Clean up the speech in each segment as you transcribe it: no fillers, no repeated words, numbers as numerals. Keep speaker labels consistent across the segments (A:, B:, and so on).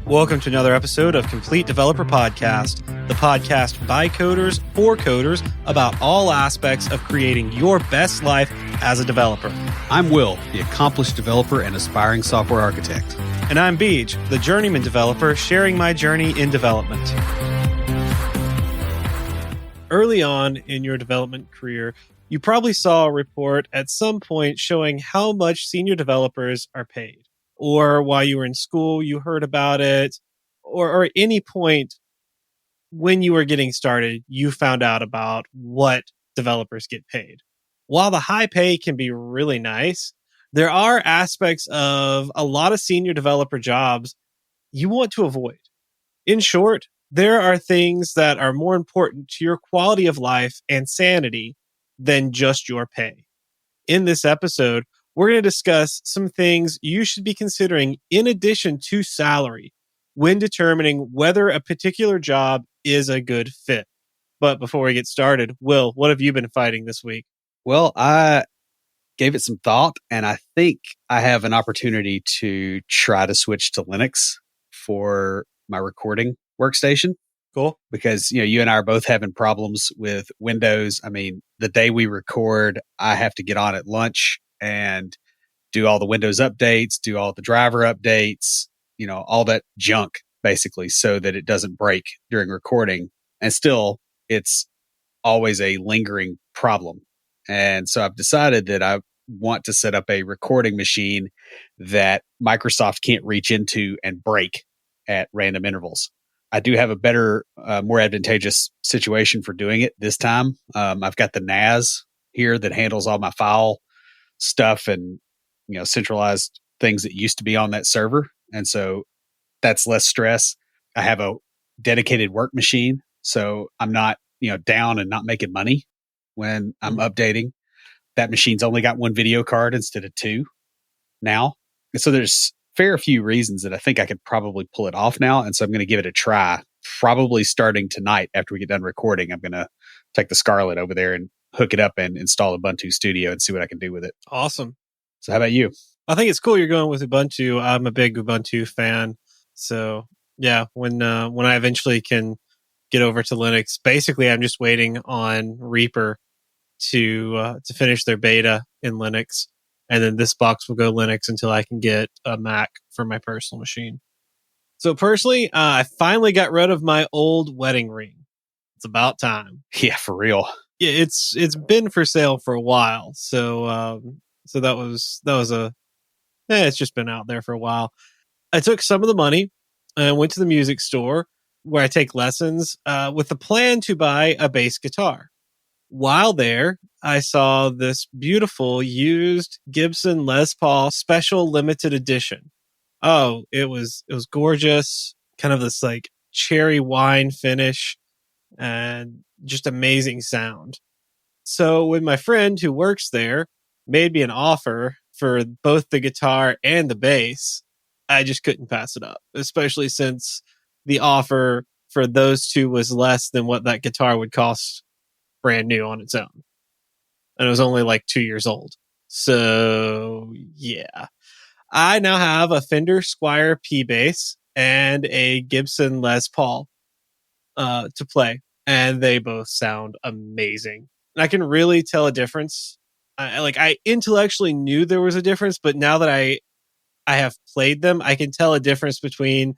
A: Welcome to another episode of Complete Developer Podcast, the podcast by coders for coders about all aspects of creating your best life as a developer.
B: I'm Will, the accomplished developer and aspiring software architect.
A: And I'm Beej, the journeyman developer sharing my journey in development. Early on in your development career, you probably saw a report at some point showing how much senior developers are paid. Or while you were in school, you heard about it, or at any point when you were getting started, you found out about what developers get paid. While the high pay can be really nice, there are aspects of a lot of senior developer jobs you want to avoid. In short, there are things that are more important to your quality of life and sanity than just your pay. In this episode, we're going to discuss some things you should be considering in addition to salary when determining whether a particular job is a good fit. But before we get started, Will, what have you been fighting this week?
B: Well, I gave it some thought, and I think I have an opportunity to try to switch to Linux for my recording workstation.
A: Cool.
B: Because, you and I are both having problems with Windows. I mean, the day we record, I have to get on at lunch and do all the Windows updates, do all the driver updates, all that junk basically so that it doesn't break during recording. And still, it's always a lingering problem. And so I've decided that I want to set up a recording machine that Microsoft can't reach into and break at random intervals. I do have a better, more advantageous situation for doing it this time. I've got the NAS here that handles all my file stuff and centralized things that used to be on that server, and so that's less stress. I have a dedicated work machine, so I'm not down and not making money when I'm updating. That machine's only got one video card instead of two now, and so there's fair few reasons that I think I could probably pull it off now, and so I'm going to give it a try. Probably starting tonight after we get done recording, I'm going to take the Scarlett over there and hook it up and install Ubuntu Studio and see what I can do with it.
A: Awesome.
B: So how about you?
A: I think it's cool you're going with Ubuntu. I'm a big Ubuntu fan. So yeah, when I eventually can get over to Linux, basically I'm just waiting on Reaper to finish their beta in Linux. And then this box will go Linux until I can get a Mac for my personal machine. So personally, I finally got rid of my old wedding ring. It's about time.
B: Yeah, for real.
A: Yeah, it's been for sale for a while. So that was it's just been out there for a while. I took some of the money and went to the music store where I take lessons with the plan to buy a bass guitar. While there, I saw this beautiful used Gibson Les Paul special limited edition. Oh, it was gorgeous. Kind of this like cherry wine finish and just amazing sound. So when my friend who works there made me an offer for both the guitar and the bass, I just couldn't pass it up, especially since the offer for those two was less than what that guitar would cost brand new on its own. And it was only like 2 years old. So yeah, I now have a Fender Squier P bass and a Gibson Les Paul to play, and they both sound amazing. And I can really tell a difference. I intellectually knew there was a difference, but now that I have played them, I can tell a difference between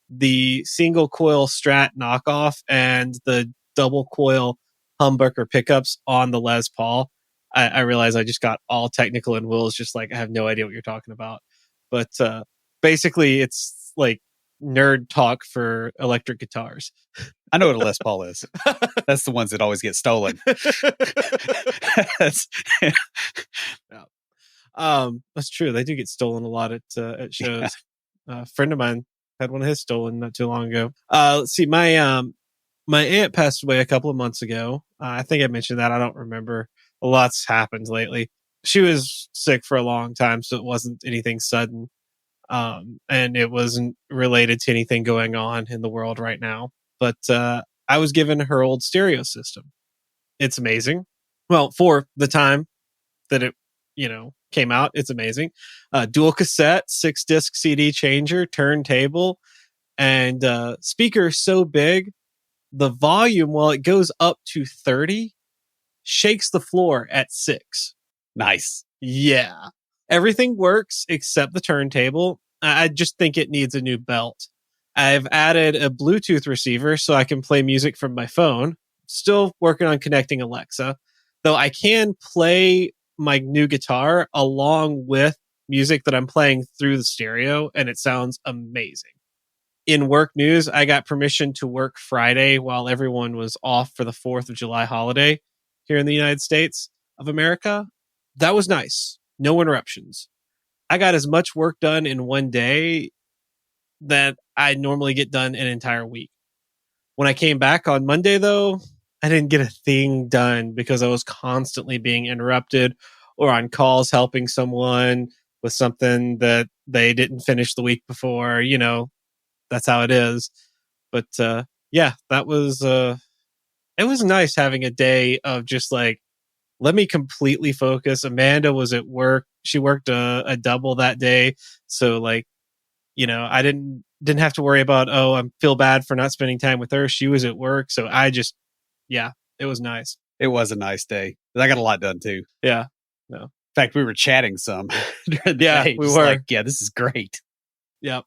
A: the single coil Strat knockoff and the double coil humbucker pickups on the Les Paul. I realize I just got all technical and Will's just like, I have no idea what you're talking about. But basically, it's like nerd talk for electric guitars.
B: I know what a Les Paul is. That's the ones that always get stolen.
A: That's true. They do get stolen a lot at shows. Yeah. A friend of mine had one of his stolen not too long ago. Let's see. My aunt passed away a couple of months ago. I think I mentioned that. I don't remember. A lot's happened lately. She was sick for a long time, so it wasn't anything sudden. And it wasn't related to anything going on in the world right now. But I was given her old stereo system. It's amazing. Well, for the time that it, came out, it's amazing. Dual cassette, 6-disc CD changer, turntable, and speaker so big, the volume, while it goes up to 30, shakes the floor at 6.
B: Nice.
A: Yeah. Everything works except the turntable. I just think it needs a new belt. I've added a Bluetooth receiver so I can play music from my phone. Still working on connecting Alexa, though I can play my new guitar along with music that I'm playing through the stereo, and it sounds amazing. In work news, I got permission to work Friday while everyone was off for the 4th of July holiday here in the United States of America. That was nice. No interruptions. I got as much work done in one day that I normally get done an entire week. When I came back on Monday, though, I didn't get a thing done because I was constantly being interrupted or on calls helping someone with something that they didn't finish the week before. That's how it is. But yeah, that was it was nice having a day of just like, let me completely focus. Amanda was at work. She worked a double that day. So like, I didn't have to worry about, oh, I feel bad for not spending time with her. She was at work. So yeah, it was nice.
B: It was a nice day. I got a lot done too.
A: Yeah. No.
B: In fact, we were chatting some during the
A: Yeah,
B: day.
A: we
B: Just
A: were.
B: like, yeah, this is great.
A: Yep.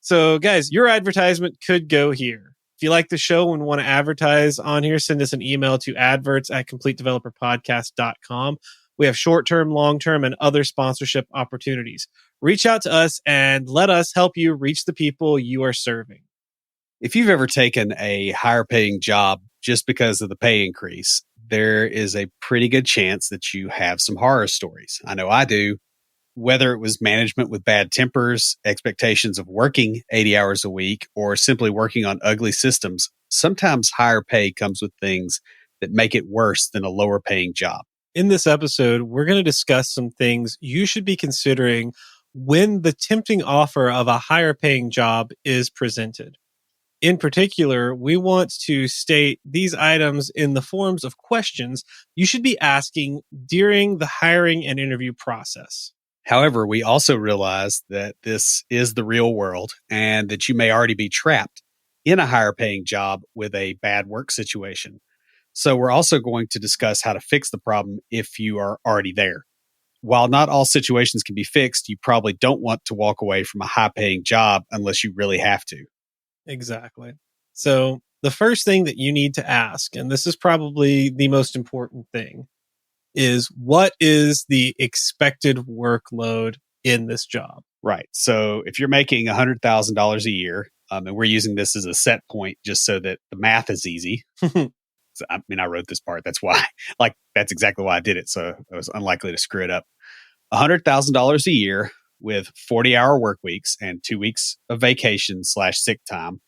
A: So, guys, your advertisement could go here. If you like the show and want to advertise on here, send us an email to adverts@completedeveloperpodcast.com. We have short-term, long-term, and other sponsorship opportunities. Reach out to us and let us help you reach the people you are serving.
B: If you've ever taken a higher paying job just because of the pay increase, there is a pretty good chance that you have some horror stories. I know I do. Whether it was management with bad tempers, expectations of working 80 hours a week, or simply working on ugly systems, sometimes higher pay comes with things that make it worse than a lower paying job.
A: In this episode, we're going to discuss some things you should be considering when the tempting offer of a higher paying job is presented. In particular, we want to state these items in the forms of questions you should be asking during the hiring and interview process.
B: However, we also realize that this is the real world and that you may already be trapped in a higher paying job with a bad work situation. So we're also going to discuss how to fix the problem if you are already there. While not all situations can be fixed, you probably don't want to walk away from a high paying job unless you really have to.
A: Exactly. So the first thing that you need to ask, and this is probably the most important thing, is what is the expected workload in this job?
B: Right. So if you're making $100,000 a year, and we're using this as a set point just so that the math is easy. So, I mean, I wrote this part. That's why, that's exactly why I did it. So I was unlikely to screw it up. $100,000 a year with 40-hour work weeks and 2 weeks of vacation / sick time,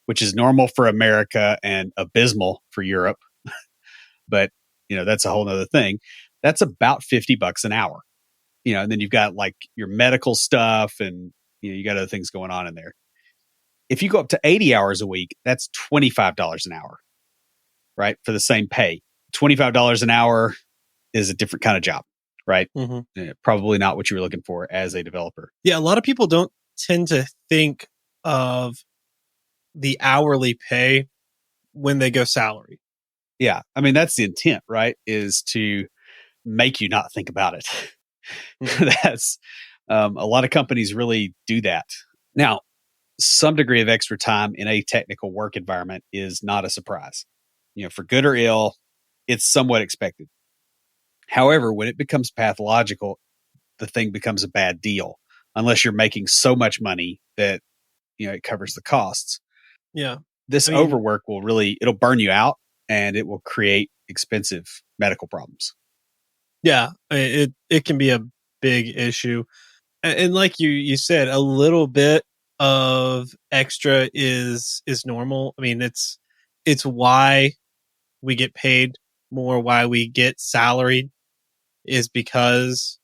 B: which is normal for America and abysmal for Europe. But, that's a whole nother thing. That's about $50 an hour. And then you've got like your medical stuff and, you got other things going on in there. If you go up to 80 hours a week, that's $25 an hour, right? For the same pay. $25 an hour is a different kind of job, right?
A: Mm-hmm.
B: Probably not what you were looking for as a developer.
A: Yeah, a lot of people don't tend to think of the hourly pay when they go salary.
B: Yeah. I mean, that's the intent, right? Is to make you not think about it. Mm-hmm. That's a lot of companies really do that. Now, some degree of extra time in a technical work environment is not a surprise. For good or ill, it's somewhat expected. However, when it becomes pathological, the thing becomes a bad deal unless you're making so much money that, it covers the costs.
A: Yeah.
B: This overwork it'll burn you out and it will create expensive medical problems.
A: Yeah, it can be a big issue. And like you said, a little bit of extra is normal. I mean, it's why we get paid more, why we get salaried is because,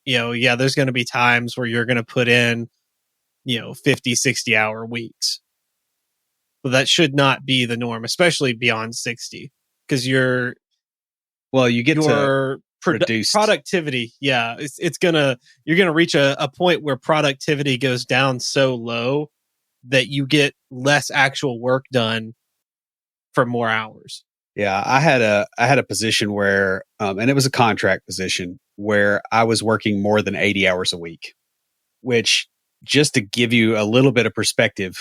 A: there's going to be times where you're going to put in, 50, 60-hour weeks. But that should not be the norm, especially beyond 60, because you get your productivity. Yeah, you're gonna reach a point where productivity goes down so low that you get less actual work done for more hours.
B: Yeah, I had a position where, and it was a contract position where I was working more than 80 hours a week, which, just to give you a little bit of perspective,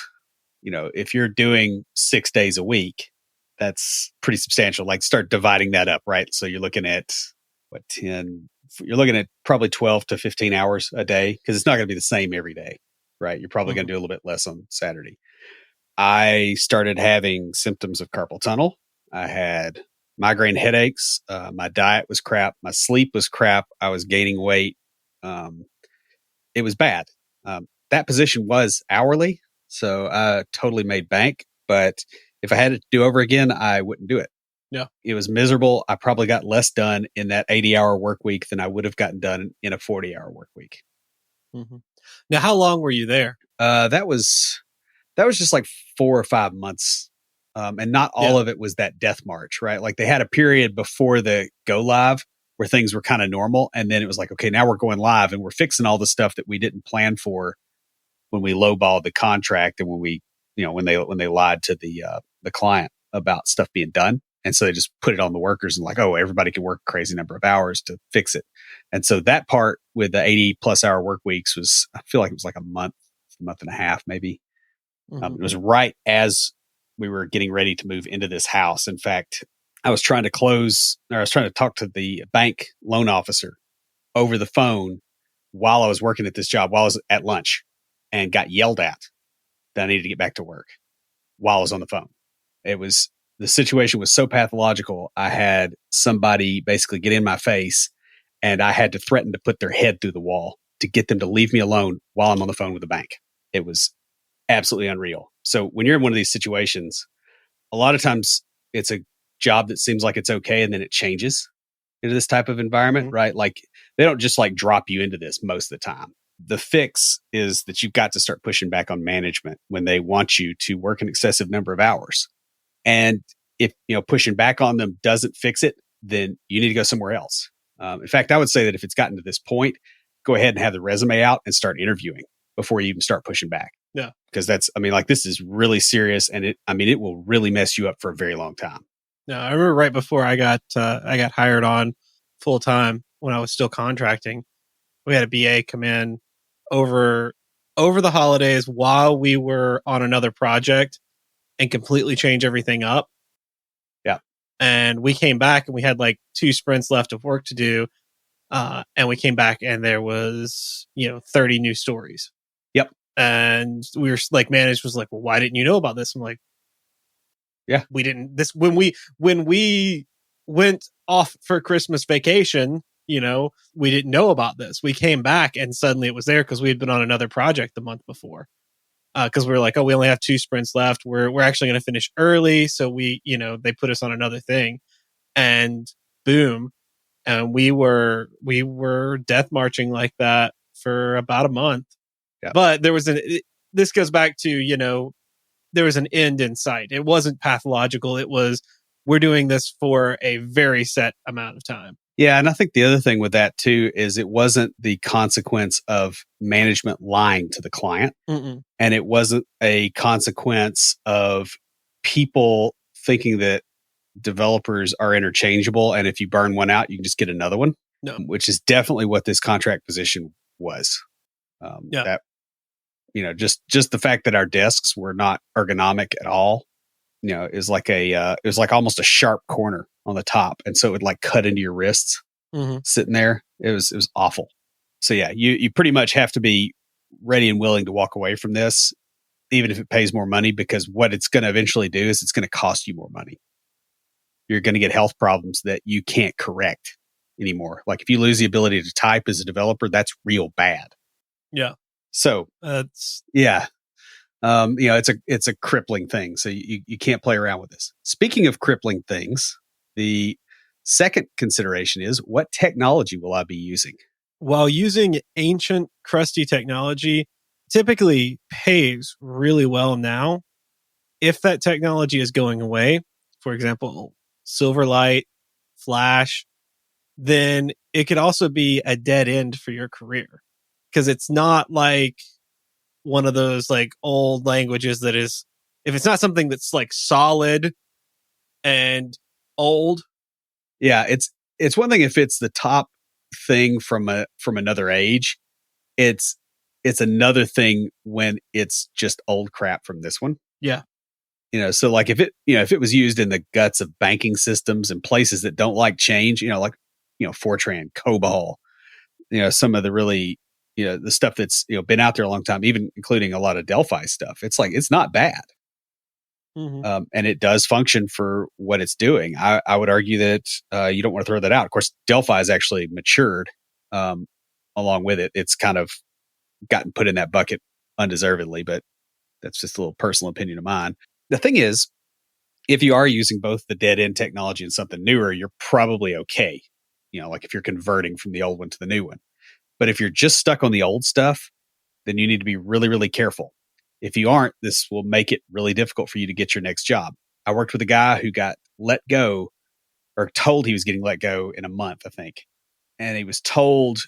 B: if you're doing 6 days a week, that's pretty substantial. Like, start dividing that up, right? So you're looking at what, 10, you're looking at probably 12 to 15 hours a day, because it's not going to be the same every day, right? You're probably going
A: Mhm.
B: to do a little bit less on Saturday. I started having symptoms of carpal tunnel. I had migraine headaches. My diet was crap. My sleep was crap. I was gaining weight. Um, it was bad. That position was hourly, so I totally made bank. But if I had it to do over again, I wouldn't do it.
A: Yeah.
B: It was miserable. I probably got less done in that 80-hour work week than I would have gotten done in a 40-hour work week.
A: Mhm. Now, how long were you there?
B: That was just like 4 or 5 months. And not all
A: Yeah.
B: of it was that death march, right? Like, they had a period before the go live where things were kind of normal. And then it was like, okay, now we're going live and we're fixing all the stuff that we didn't plan for when we lowballed the contract, and when they lied to the client about stuff being done. And so they just put it on the workers and, like, oh, everybody can work a crazy number of hours to fix it. And so that part with the 80+ hour work weeks was, I feel like it was like a month and a half, maybe.
A: Mhm.
B: It was right as we were getting ready to move into this house. In fact, I was trying to talk to the bank loan officer over the phone while I was working at this job, while I was at lunch, and got yelled at that I needed to get back to work while I was on the phone. The situation was so pathological. I had somebody basically get in my face, and I had to threaten to put their head through the wall to get them to leave me alone while I'm on the phone with the bank. It was absolutely unreal. So when you're in one of these situations, a lot of times it's a job that seems like it's okay, and then it changes into this type of environment,
A: Mhm.
B: right? Like, they don't just like drop you into this most of the time. The fix is that you've got to start pushing back on management when they want you to work an excessive number of hours. And if pushing back on them doesn't fix it, then you need to go somewhere else. In fact, I would say that if it's gotten to this point, go ahead and have the resume out and start interviewing before you even start pushing back.
A: Yeah.
B: Because like, this is really serious, and it will really mess you up for a very long time.
A: No, I remember right before I got hired on full time when I was still contracting. We had a BA come in over the holidays while we were on another project and completely change everything up.
B: Yeah.
A: And we came back and we had like 2 sprints left of work to do. And we came back and there was 30 new stories.
B: Yep.
A: And we were like, management was like, well, why didn't you know about this? I'm like,
B: yeah,
A: we didn't. This when we went off for Christmas vacation, we didn't know about this. We came back and suddenly it was there because we had been on another project the month before. Because we were like, oh, we only have 2 sprints left. We're actually going to finish early, so they put us on another thing, and boom, and we were death marching like that for about a month.
B: Yeah.
A: But this goes back to there was an end in sight. It wasn't pathological. It was, we're doing this for a very set amount of time.
B: Yeah. And I think the other thing with that too is it wasn't the consequence of management lying to the client.
A: Mm-mm.
B: And it wasn't a consequence of people thinking that developers are interchangeable, and if you burn one out, you can just get another one.
A: No.
B: Which is definitely what this contract position was.
A: Yeah.
B: That just the fact that our desks were not ergonomic at all, is like it was like almost a sharp corner on the top, and so it would like cut into your wrists.
A: Mm-hmm.
B: Sitting there. It was awful. So yeah, you pretty much have to be ready and willing to walk away from this, even if it pays more money, because what it's going to eventually do is it's going to cost you more money. You're going to get health problems that you can't correct anymore. Like, if you lose the ability to type as a developer, that's real bad.
A: Yeah.
B: So
A: that's
B: yeah. It's a crippling thing. So you can't play around with this. Speaking of crippling things, the second consideration is, what technology will I be using?
A: While using ancient, crusty technology typically pays really well now, if that technology is going away, for example, Silverlight, Flash, then it could also be a dead end for your career. Because it's not like one of those like old languages that is, if it's not something that's like solid and old.
B: Yeah, it's one thing if it's the top thing from another age. It's it's another thing when it's just old crap from this one.
A: Yeah.
B: So like if it was used in the guts of banking systems and places that don't like change, like Fortran, COBOL, some of the really, the stuff that's, been out there a long time, even including a lot of Delphi stuff. It's like it's not bad.
A: Mm-hmm.
B: And it does function for what it's doing. I would argue that you don't want to throw that out. Of course, Delphi has actually matured um, along with it. It's kind of gotten put in that bucket undeservedly, but that's just a little personal opinion of mine. The thing is, if you are using both the dead end technology and something newer, you're probably okay. Like if you're converting from the old one to the new one. But if you're just stuck on the old stuff, then you need to be really, really careful. If you aren't, this will make it really difficult for you to get your next job. I worked with a guy who got let go or told he was getting let go in a month, I think. And he was told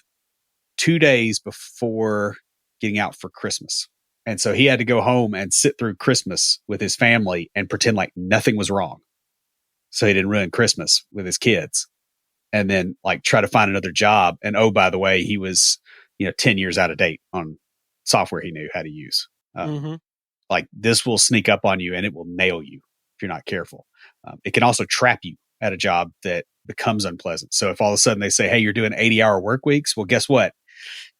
B: 2 days before getting out for Christmas. And so he had to go home and sit through Christmas with his family and pretend like nothing was wrong. So he didn't ruin Christmas with his kids and then like try to find another job. And oh, by the way, he was, 10 years out of date on software he knew how to use.
A: Mm-hmm.
B: Like this will sneak up on you and it will nail you if you're not careful. It can also trap you at a job that becomes unpleasant. So if all of a sudden they say, hey, you're doing 80-hour work weeks, well, guess what?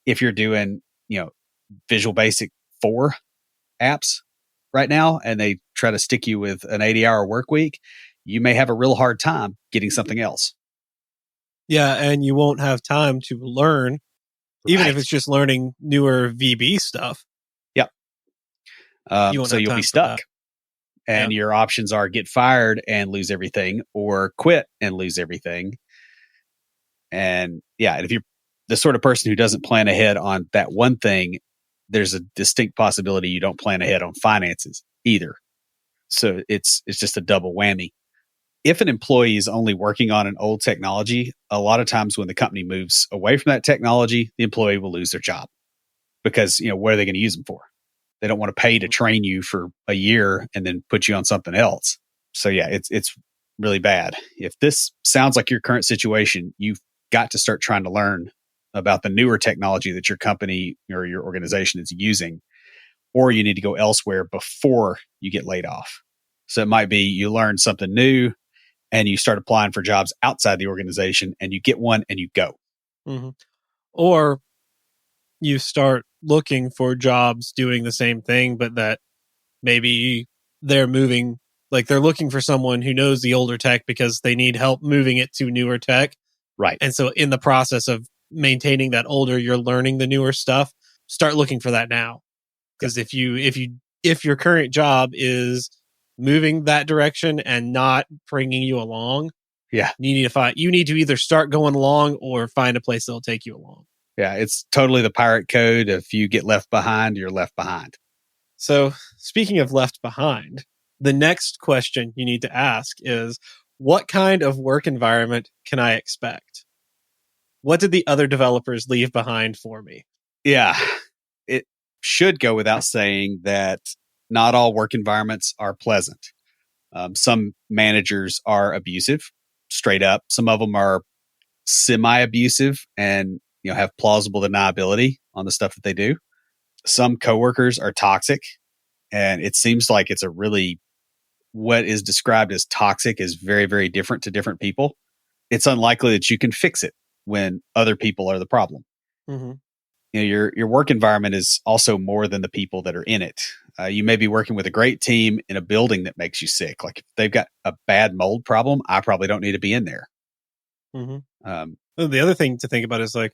B: If you're doing, Visual Basic 4 apps right now and they try to stick you with an 80-hour work week, you may have a real hard time getting something else.
A: Yeah, and you won't have time to learn, even if
B: Right.
A: it's just learning newer VB stuff.
B: Yep.
A: You won't
B: So
A: have
B: you'll
A: time
B: be
A: for
B: stuck.
A: that.
B: And
A: Yeah.
B: your options are get fired and lose everything or quit and lose everything. And yeah, and if you're the sort of person who doesn't plan ahead on that one thing, there's a distinct possibility you don't plan ahead on finances either. So it's just a double whammy. If an employee is only working on an old technology, a lot of times when the company moves away from that technology, the employee will lose their job because, what are they going to use them for? They don't want to pay to train you for a year and then put you on something else. So yeah, it's really bad. If this sounds like your current situation, you've got to start trying to learn about the newer technology that your company or your organization is using, or you need to go elsewhere before you get laid off. So it might be you learn something new and you start applying for jobs outside the organization and you get one and you go.
A: Mm-hmm. Or you start looking for jobs doing the same thing, but that maybe they're moving, like they're looking for someone who knows the older tech because they need help moving it to newer tech.
B: Right.
A: And so in the process of maintaining that older, you're learning the newer stuff. Start looking for that now. Because if your current job is moving that direction and not bringing you along,
B: Yeah.
A: you need to either start going along or find a place that'll take you along.
B: Yeah. It's totally the pirate code. If you get left behind, you're left behind.
A: So, speaking of left behind, the next question you need to ask is, what kind of work environment can I expect? What did the other developers leave behind for me?
B: Yeah. It should go without saying that not all work environments are pleasant. Some managers are abusive, straight up. Some of them are semi-abusive and have plausible deniability on the stuff that they do. Some coworkers are toxic, and it seems like it's a really what is described as toxic is very, very different to different people. It's unlikely that you can fix it when other people are the problem.
A: Mm-hmm.
B: Your work environment is also more than the people that are in it. You may be working with a great team in a building that makes you sick. Like if they've got a bad mold problem, I probably don't need to be in there.
A: Mm-hmm.
B: Um,
A: The other thing to think about is like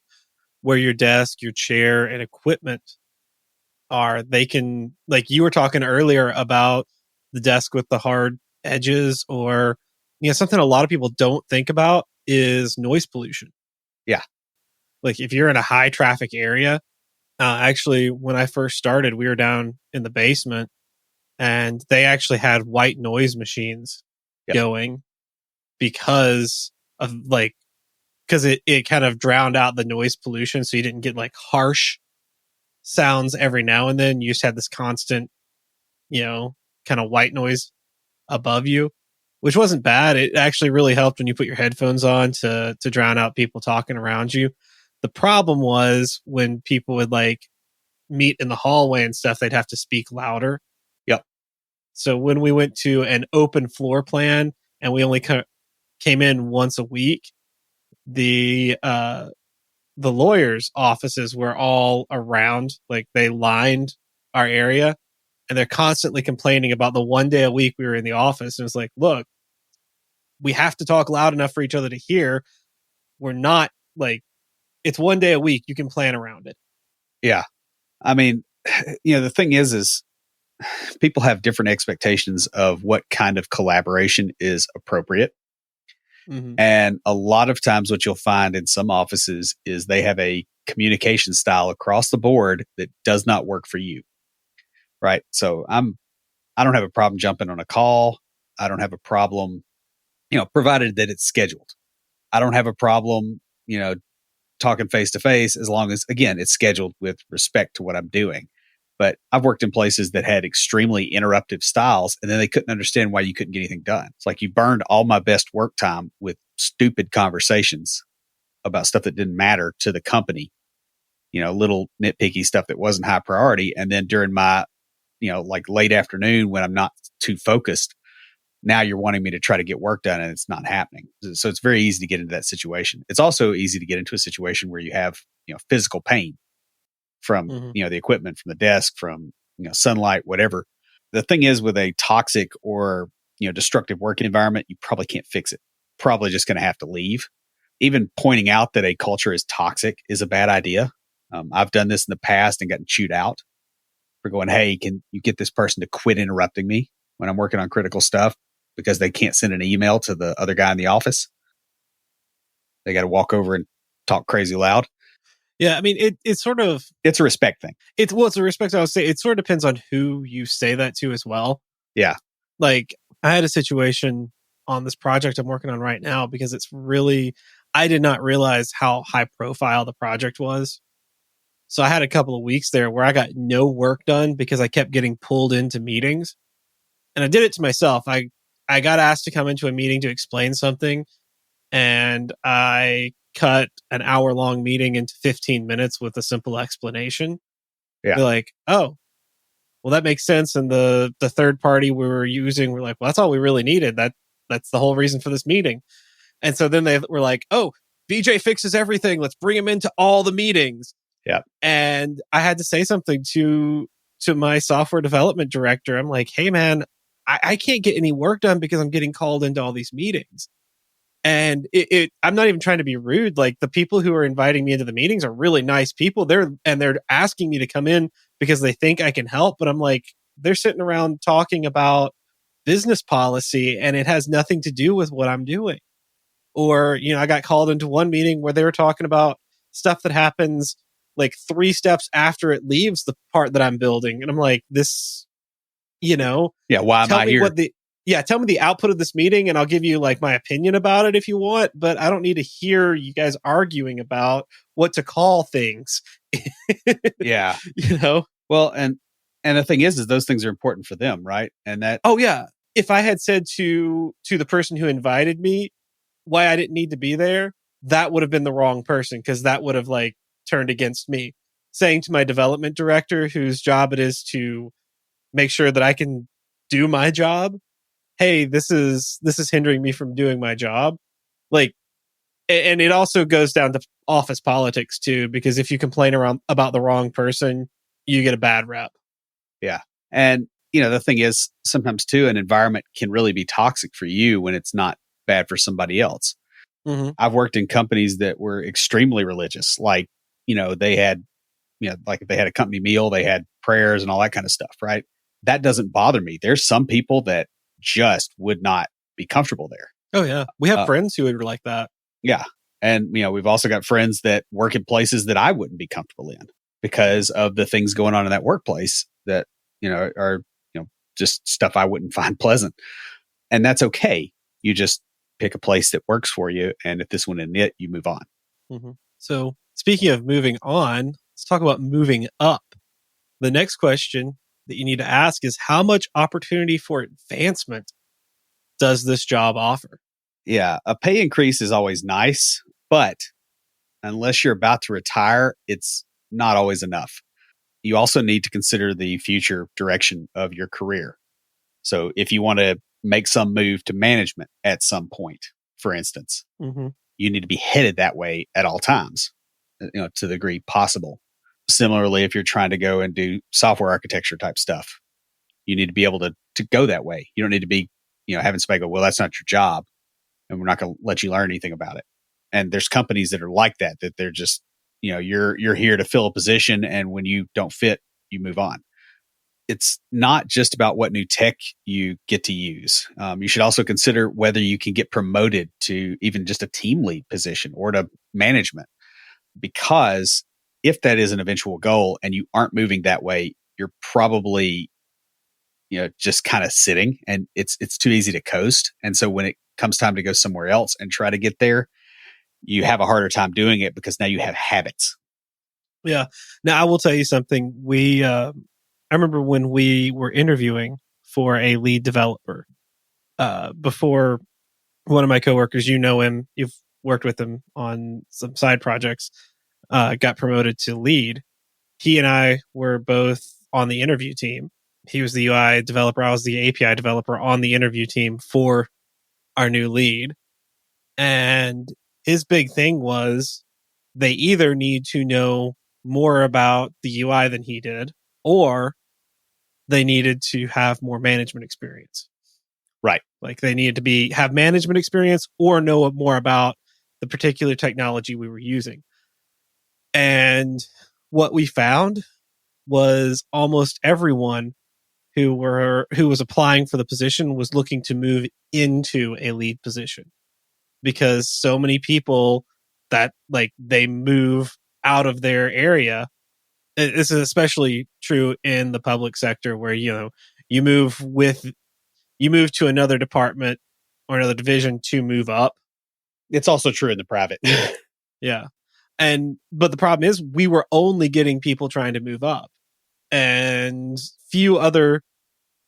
A: where your desk, your chair, and equipment are. They can, like you were talking earlier about the desk with the hard edges, or something a lot of people don't think about is noise pollution.
B: yeah,
A: Like if you're in a high traffic area, actually, when I first started, we were down in the basement, and they actually had white noise machines
B: yeah,
A: going because of because it kind of drowned out the noise pollution, so you didn't get like harsh sounds every now and then. You just had this constant, kind of white noise above you, which wasn't bad. It actually really helped when you put your headphones on to drown out people talking around you. The problem was when people would like meet in the hallway and stuff, they'd have to speak louder.
B: Yep.
A: So when we went to an open floor plan and we only came in once a week, the lawyers' offices were all around, like they lined our area, and they're constantly complaining about the one day a week we were in the office. And it's like, look, we have to talk loud enough for each other to hear. We're not like, it's one day a week. You can plan around it.
B: Yeah. I mean, the thing is people have different expectations of what kind of collaboration is appropriate.
A: Mm-hmm.
B: And a lot of times what you'll find in some offices is they have a communication style across the board that does not work for you. Right. So I don't have a problem jumping on a call. I don't have a problem, provided that it's scheduled. I don't have a problem, talking face to face as long as, again, it's scheduled with respect to what I'm doing. But I've worked in places that had extremely interruptive styles, and then they couldn't understand why you couldn't get anything done. It's like you burned all my best work time with stupid conversations about stuff that didn't matter to the company, little nitpicky stuff that wasn't high priority. And then during my, like late afternoon when I'm not too focused, now you're wanting me to try to get work done and it's not happening. So it's very easy to get into that situation. It's also easy to get into a situation where you have, physical pain from, the equipment, from the desk, from, sunlight, whatever. The thing is with a toxic or, destructive work environment, you probably can't fix it. Probably just going to have to leave. Even pointing out that a culture is toxic is a bad idea. I've done this in the past and gotten chewed out for going, hey, can you get this person to quit interrupting me when I'm working on critical stuff because they can't send an email to the other guy in the office? They got to walk over and talk crazy loud.
A: Yeah, I mean, it's sort of...
B: It's a respect thing.
A: It's a respect. I would say it sort of depends on who you say that to as well.
B: Yeah.
A: Like, I had a situation on this project I'm working on right now because it's really... I did not realize how high profile the project was. So I had a couple of weeks there where I got no work done because I kept getting pulled into meetings. And I did it to myself. I got asked to come into a meeting to explain something, and I cut an hour-long meeting into 15 minutes with a simple explanation.
B: Yeah.
A: They're like, oh, well, that makes sense. And the third party we were using, we're like, well, that's all we really needed. That's the whole reason for this meeting. And so then they were like, oh, BJ fixes everything. Let's bring him into all the meetings.
B: Yeah.
A: And I had to say something to my software development director. I'm like, hey, man, I can't get any work done because I'm getting called into all these meetings. And I'm not even trying to be rude. Like, the people who are inviting me into the meetings are really nice people. They're asking me to come in because they think I can help. But I'm like, they're sitting around talking about business policy and it has nothing to do with what I'm doing. Or, I got called into one meeting where they were talking about stuff that happens like 3 steps after it leaves the part that I'm building. And I'm like, this,
B: yeah, why am I here?
A: Tell me the output of this meeting and I'll give you like my opinion about it if you want, but I don't need to hear you guys arguing about what to call things.
B: Yeah. Well, and the thing is those things are important for them, right? And that...
A: Oh yeah. If I had said to the person who invited me why I didn't need to be there, that would have been the wrong person, because that would have like turned against me. Saying to my development director, whose job it is to make sure that I can do my job, hey, this is hindering me from doing my job. Like, and it also goes down to office politics too, because if you complain about the wrong person, you get a bad rep.
B: Yeah. And, the thing is, sometimes too, an environment can really be toxic for you when it's not bad for somebody else.
A: Mm-hmm.
B: I've worked in companies that were extremely religious. Like, they had, like if they had a company meal, they had prayers and all that kind of stuff, right? That doesn't bother me. There's some people that just would not be comfortable there.
A: Oh yeah. We have friends who are like that.
B: Yeah. And, we've also got friends that work in places that I wouldn't be comfortable in because of the things going on in that workplace that, are, just stuff I wouldn't find pleasant. And that's okay. You just pick a place that works for you. And if this one isn't it, you move on.
A: Mm-hmm. So speaking of moving on, let's talk about moving up. The next question that you need to ask is how much opportunity for advancement does this job offer?
B: Yeah, a pay increase is always nice, but unless you're about to retire, it's not always enough. You also need to consider the future direction of your career. So if you want to make some move to management at some point, for instance,
A: Mm-hmm.
B: you need to be headed that way at all times, to the degree possible. Similarly, if you're trying to go and do software architecture type stuff, you need to be able to go that way. You don't need to be, having somebody go, well, that's not your job, and we're not going to let you learn anything about it. And there's companies that are like that they're just, you're here to fill a position, and when you don't fit, you move on. It's not just about what new tech you get to use. You should also consider whether you can get promoted to even just a team lead position or to management, because if that is an eventual goal and you aren't moving that way, you're probably, just kind of sitting, and it's too easy to coast. And so when it comes time to go somewhere else and try to get there, you have a harder time doing it because now you have habits.
A: Yeah. Now I will tell you something. I remember when we were interviewing for a lead developer, before one of my coworkers, you know him, you've worked with him on some side projects, got promoted to lead. He and I were both on the interview team. He was the UI developer. I was the API developer on the interview team for our new lead. And his big thing was they either need to know more about the UI than he did, or they needed to have more management experience.
B: Right.
A: Like they needed to have management experience or know more about the particular technology we were using. And what we found was almost everyone who was applying for the position was looking to move into a lead position, because so many people that like they move out of their area. This is especially true in the public sector where you move to another department or another division to move up.
B: It's also true in the private.
A: Yeah. But the problem is we were only getting people trying to move up, and few other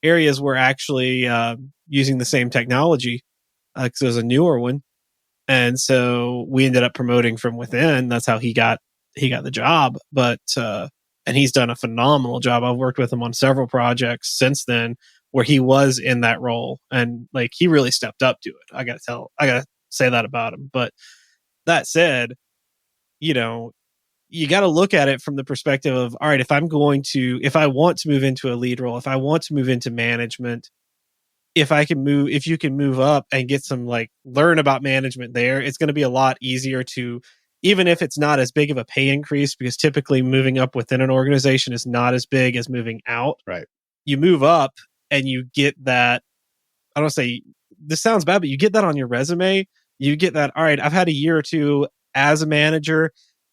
A: areas were actually using the same technology, because it was a newer one. And so we ended up promoting from within. That's how he got the job. But and he's done a phenomenal job. I've worked with him on several projects since then where he was in that role, and like he really stepped up to it. I gotta say that about him. But that said, you know, you got to look at it from the perspective of, all right, if I want to move into a lead role, if I want to move into management, if you can move up and get some learn about management there, it's going to be a lot easier to, even if it's not as big of a pay increase, because typically moving up within an organization is not as big as moving out.
B: Right.
A: You move up and you get that. I don't say this sounds bad, but you get that on your resume. You get that. All right, I've had a year or two as a manager,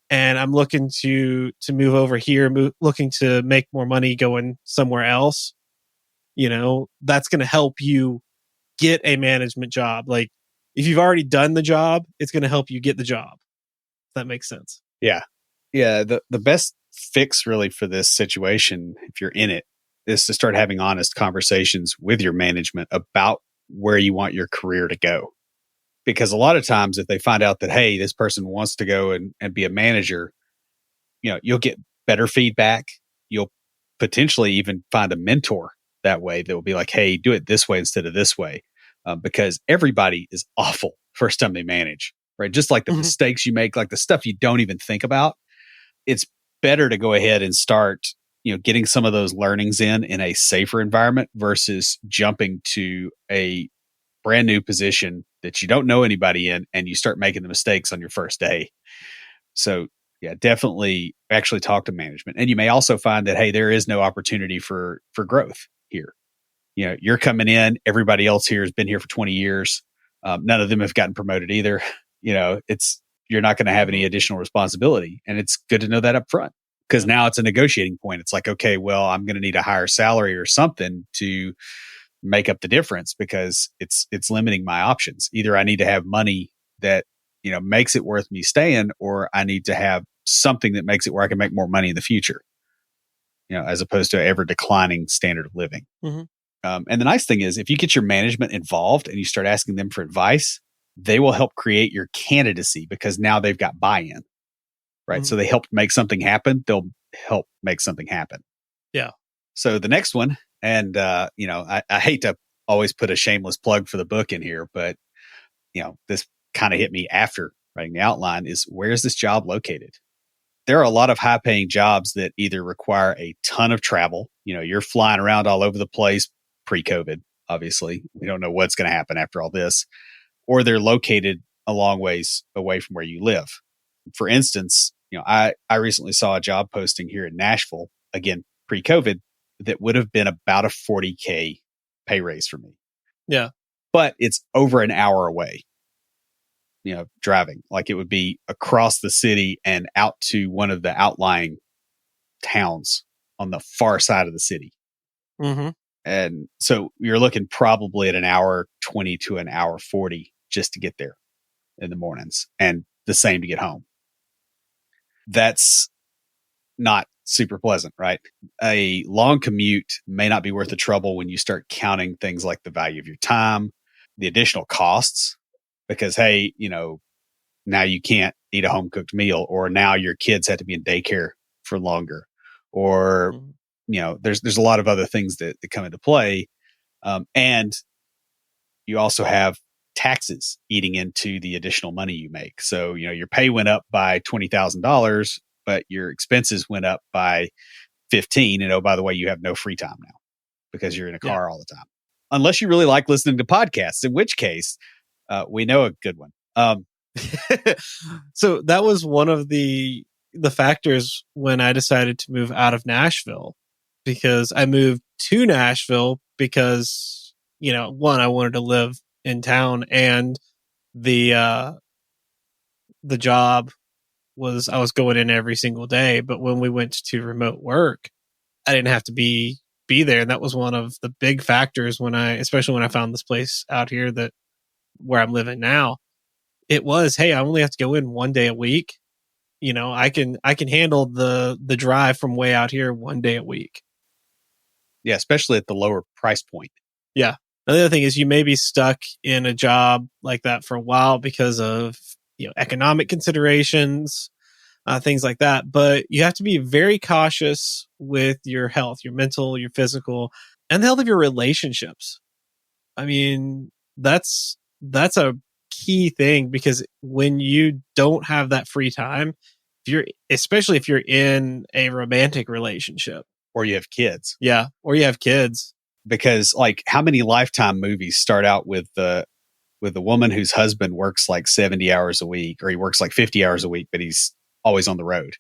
A: and I'm looking to move over here, looking to make more money going somewhere else. That's going to help you get a management job. Like if you've already done the job, it's going to help you get the job. If that makes sense.
B: Yeah. Yeah. The best fix really for this situation, if you're in it, is to start having honest conversations with your management about where you want your career to go. Because a lot of times if they find out that, hey, this person wants to go and be a manager, you'll get better feedback. You'll potentially even find a mentor that way that will be like, hey, do it this way instead of this way. Because everybody is awful first time they manage, right? Just like the mistakes you make, like the stuff you don't even think about. It's better to go ahead and start, getting some of those learnings in a safer environment versus jumping to a brand new position that you don't know anybody in and you start making the mistakes on your first day. So yeah, definitely actually talk to management. And you may also find that, hey, there is no opportunity for growth here. You're coming in, everybody else here has been here for 20 years. None of them have gotten promoted either. You're not going to have any additional responsibility. And it's good to know that up front, because now it's a negotiating point. It's like, okay, well, I'm going to need a higher salary or something to make up the difference, because it's limiting my options. Either I need to have money that, makes it worth me staying, or I need to have something that makes it where I can make more money in the future. as opposed to ever declining standard of living.
A: Mhm.
B: And the nice thing is, if you get your management involved and you start asking them for advice, they will help create your candidacy because now they've got buy-in, right?
A: Mhm.
B: So they helped make something happen. They'll help make something happen.
A: Yeah.
B: So the next one, and I hate to always put a shameless plug for the book in here, but this kind of hit me after writing the outline is, where is this job located? There are a lot of high paying jobs that either require a ton of travel. You're flying around all over the place pre COVID, obviously. We don't know what's going to happen after all this, or they're located a long ways away from where you live. For instance, I recently saw a job posting here in Nashville, again, pre COVID, that would have been about a 40K pay raise for me,
A: Yeah.
B: but it's over an hour away. Driving, like it would be across the city and out to one of the outlying towns on the far side of the city.
A: Mhm.
B: And so you're looking probably at an hour 20 to an hour 40 just to get there in the mornings, and the same to get home. That's not super pleasant, right? A long commute may not be worth the trouble when you start counting things like the value of your time, the additional costs, because, hey, now you can't eat a home cooked meal, or now your kids have to be in daycare for longer, or
A: Mhm.
B: there's a lot of other things that come into play, and you also have taxes eating into the additional money you make. So your pay went up by $20,000, but your expenses went up by 15. And oh, by the way, you have no free time now because you're in a
A: Yeah.
B: car all the time, unless you really like listening to podcasts, in which case we know a good one.
A: So that was one of the factors when I decided to move out of Nashville, because I moved to Nashville because, one, I wanted to live in town, and the the job was, I was going in every single day, but when we went to remote work, I didn't have to be there. And that was one of the big factors when especially when I found this place out here, that where I'm living now. It was, hey, I only have to go in one day a week. I can handle the drive from way out here one day a week.
B: Yeah, especially at the lower price point.
A: Yeah. The other thing is, you may be stuck in a job like that for a while because of economic considerations, things like that. But you have to be very cautious with your health, your mental, your physical, and the health of your relationships. I mean, that's a key thing, because when you don't have that free time, especially if you're in a romantic relationship,
B: Or you have kids.
A: yeah, or you have kids.
B: Because, like, how many Lifetime movies start out with the woman whose husband works like 70 hours a week, or he works like 50 hours a week, but he's always on the road,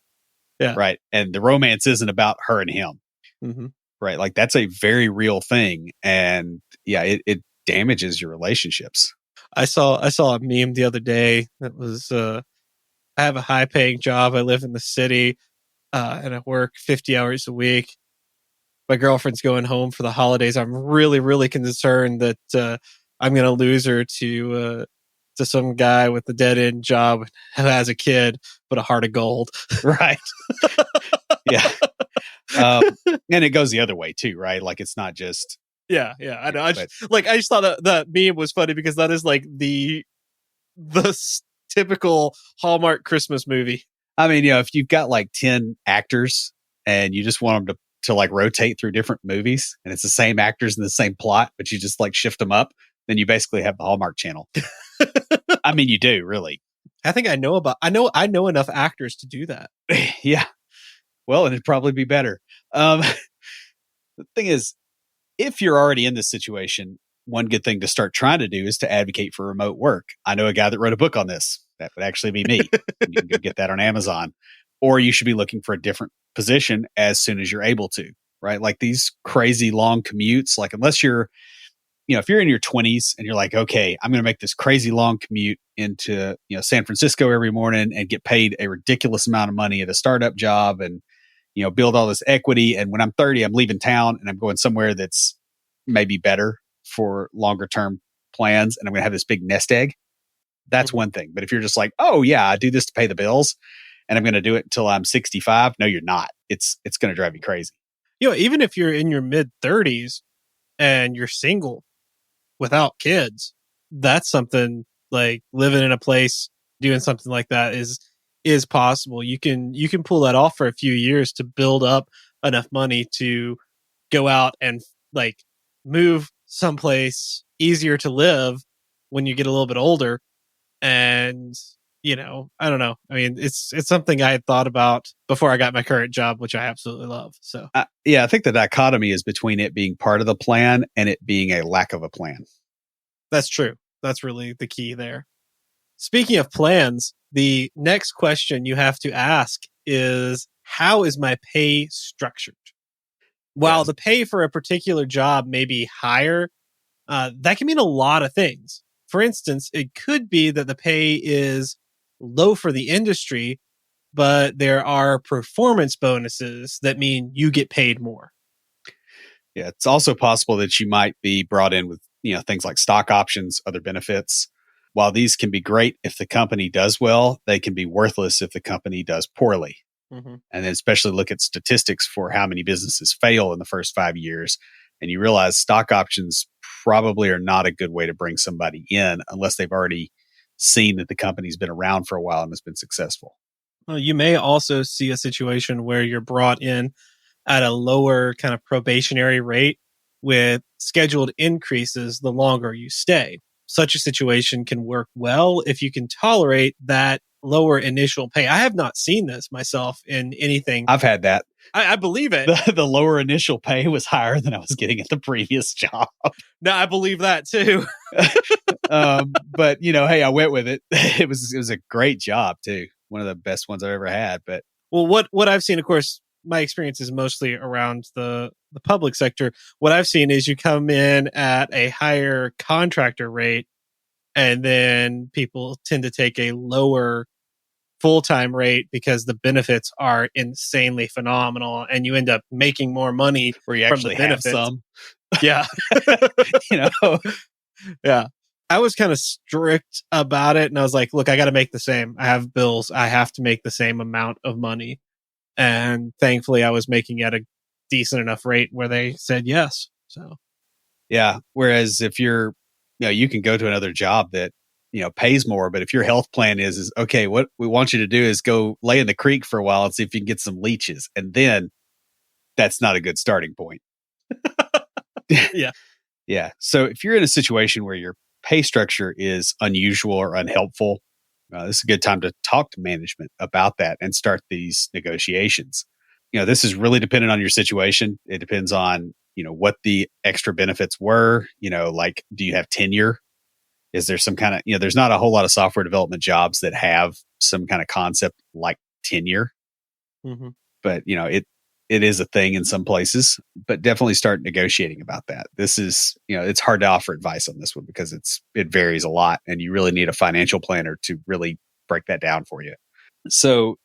A: Yeah.
B: right? And the romance isn't about her and him,
A: Mm-hmm.
B: right? Like, that's a very real thing, and yeah, it damages your relationships.
A: I saw a meme the other day that was, I have a high paying job. I live in the city, and I work 50 hours a week. My girlfriend's going home for the holidays. I'm really, really concerned that I'm going to lose her to some guy with a dead end job who has a kid but a heart of gold.
B: Right. Yeah. And it goes the other way too, right? Like, it's not just,
A: Yeah, yeah, I know.
B: but
A: I just thought that meme was funny because that is like the typical Hallmark Christmas movie.
B: I mean, if you've got like 10 actors and you just want them to like rotate through different movies, and it's the same actors and the same plot, but you just like shift them up, then you basically have the Hallmark Channel. I mean, you do, really.
A: I think I know enough actors to do that.
B: Yeah. Well, and it'd probably be better. The thing is, if you're already in this situation, one good thing to start trying to do is to advocate for remote work. I know a guy that wrote a book on this. That would actually be me. You can go get that on Amazon. Or you should be looking for a different position as soon as you're able to, right? Like, these crazy long commutes, like, unless you're, if you're in your 20s and you're like, okay, I'm going to make this crazy long commute into, San Francisco every morning and get paid a ridiculous amount of money at a startup job, and, build all this equity. And when I'm 30, I'm leaving town and I'm going somewhere that's maybe better for longer term plans, and I'm going to have this big nest egg. That's one thing. But if you're just like, oh yeah, I do this to pay the bills and I'm going to do it until I'm 65. No, you're not. It's going to drive you crazy.
A: even if you're in your mid 30s and you're single without kids, that's something like living in a place doing something like that is possible. You can pull that off for a few years to build up enough money to go out and like move someplace easier to live when you get a little bit older. And I don't know, I mean, it's something I had thought about before I got my current job, which I absolutely love. So
B: Yeah, I think the dichotomy is between it being part of the plan and it being a lack of a plan.
A: that's true. That's really the key there. Speaking of plans, the next question you have to ask is, how is my pay structured? While
B: Yes.
A: the pay for a particular job may be higher, that can mean a lot of things. For instance, it could be that the pay is low for the industry, but there are performance bonuses that mean you get paid more.
B: Yeah, it's also possible that you might be brought in with, things like stock options, other benefits. While these can be great if the company does well, they can be worthless if the company does poorly.
A: Mm-hmm.
B: And then especially look at statistics for how many businesses fail in the first 5 years. And you realize stock options probably are not a good way to bring somebody in unless they've already seen that the company's been around for a while and has been successful.
A: Well, you may also see a situation where you're brought in at a lower kind of probationary rate with scheduled increases the longer you stay. Such a situation can work well if you can tolerate that lower initial pay. I have not seen this myself in anything.
B: I've had that.
A: I believe it.
B: The lower initial pay was higher than I was getting at the previous job.
A: No, I believe that too.
B: But hey, I went with it. It was a great job too. One of the best ones I've ever had. But
A: Well, what I've seen, of course, my experience is mostly around the public sector. What I've seen is you come in at a higher contractor rate, and then people tend to take a lower full-time rate because the benefits are insanely phenomenal, and you end up making more money
B: where you
A: from the
B: actually have
A: benefits.
B: some,
A: Yeah.
B: you know,
A: Yeah. I was kind of strict about it, and I was like, look, I got to make the same. I have bills. I have to make the same amount of money. And thankfully, I was making at a decent enough rate where they said yes. So,
B: yeah. Whereas if you can go to another job that, pays more, but if your health plan is okay, what we want you to do is go lay in the creek for a while and see if you can get some leeches. And then that's not a good starting point.
A: yeah.
B: Yeah. So if you're in a situation where your pay structure is unusual or unhelpful, this is a good time to talk to management about that and start these negotiations. This is really dependent on your situation. It depends on, what the extra benefits were, like, do you have tenure? Is there some kind of, there's not a whole lot of software development jobs that have some kind of concept like tenure,
A: Mm-hmm.
B: but it is a thing in some places, but definitely start negotiating about that. This is, it's hard to offer advice on this one because it varies a lot and you really need a financial planner to really break that down for you. So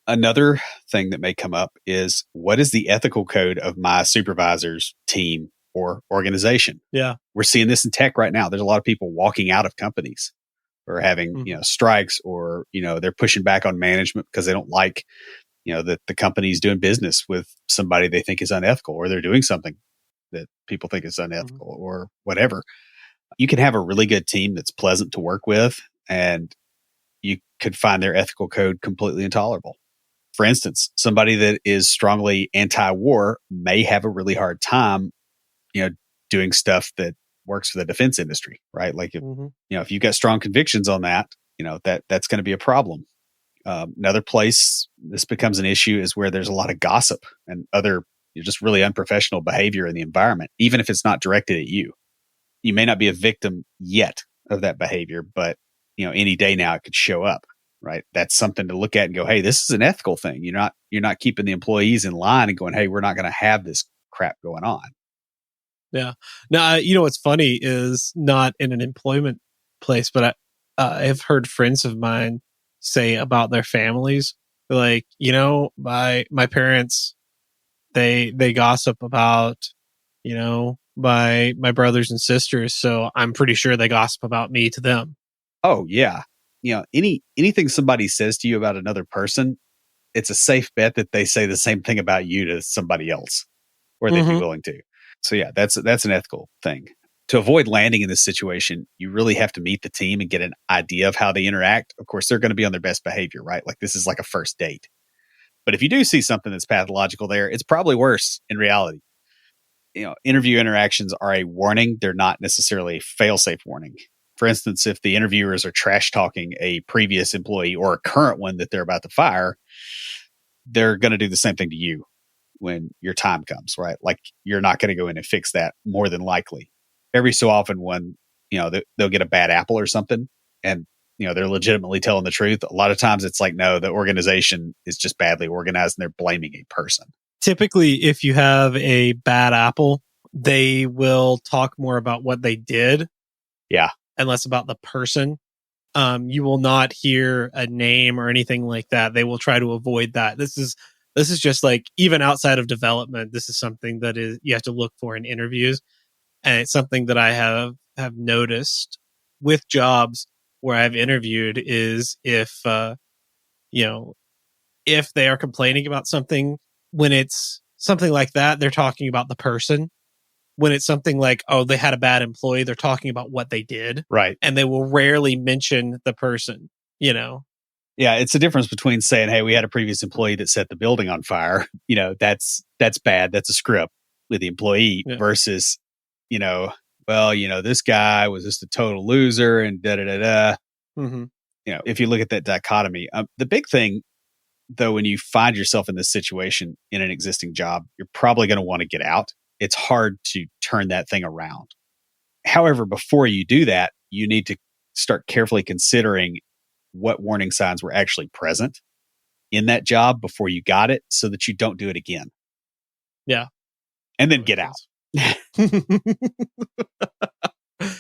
B: another thing that may come up is, what is the ethical code of my supervisor's team or organization?
A: Yeah.
B: We're seeing this in tech right now. There's a lot of people walking out of companies or having,
A: Mm-hmm.
B: strikes, or, they're pushing back on management because they don't like, that the company's doing business with somebody they think is unethical, or they're doing something that people think is
A: Mm-hmm.
B: unethical or whatever. You can have a really good team that's pleasant to work with, and you could find their ethical code completely intolerable. For instance, somebody that is strongly anti-war may have a really hard time, doing stuff that works for the defense industry, right? Like
A: Mm-hmm.
B: if you've got strong convictions on that, that's going to be a problem. Another place this becomes an issue is where there's a lot of gossip and other just really unprofessional behavior in the environment, even if it's not directed at you. You may not be a victim yet of that behavior, but any day now it could show up. Right, that's something to look at and go, hey, this is an ethical thing. You're not keeping the employees in line and going, hey, we're not going to have this crap going on.
A: Yeah. Now, what's funny is not in an employment place, but I've heard friends of mine say about their families, like, my parents, they gossip about, my brothers and sisters, so I'm pretty sure they gossip about me to them.
B: Oh yeah, anything somebody says to you about another person, it's a safe bet that they say the same thing about you to somebody else. or they'd be
A: Mhm.
B: willing to. So yeah, that's an ethical thing. To avoid landing in this situation, you really have to meet the team and get an idea of how they interact. Of course, they're going to be on their best behavior, right? Like this is like a first date. But if you do see something that's pathological there, it's probably worse in reality. Interview interactions are a warning. They're not necessarily a fail-safe warning. For instance, if the interviewers are trash talking a previous employee or a current one that they're about to fire, they're going to do the same thing to you when your time comes, right? Like you're not going to go in and fix that more than likely. Every so often when, they'll get a bad apple or something and, they're legitimately telling the truth. A lot of times it's like, no, the organization is just badly organized and they're blaming a person.
A: Typically, if you have a bad apple, they will talk more about what they did.
B: Yeah.
A: And less about the person. You will not hear a name or anything like that. They will try to avoid that. This is just like, even outside of development, this is something that is you have to look for in interviews. And it's something that I have noticed with jobs where I've interviewed is if they are complaining about something, when it's something like that, they're talking about the person. When it's something like, oh, they had a bad employee, they're talking about what they did.
B: Right.
A: And they will rarely mention the person,
B: Yeah, it's a difference between saying, "Hey, we had a previous employee that set the building on fire." That's bad. That's a script with the employee
A: Yeah.
B: versus, this guy was just a total loser and da da da da.
A: Mm-hmm.
B: If you look at that dichotomy, the big thing though, when you find yourself in this situation in an existing job, you're probably going to want to get out. It's hard to turn that thing around. However, before you do that, you need to start carefully considering what warning signs were actually present in that job before you got it so that you don't do it again.
A: Yeah.
B: And then get out.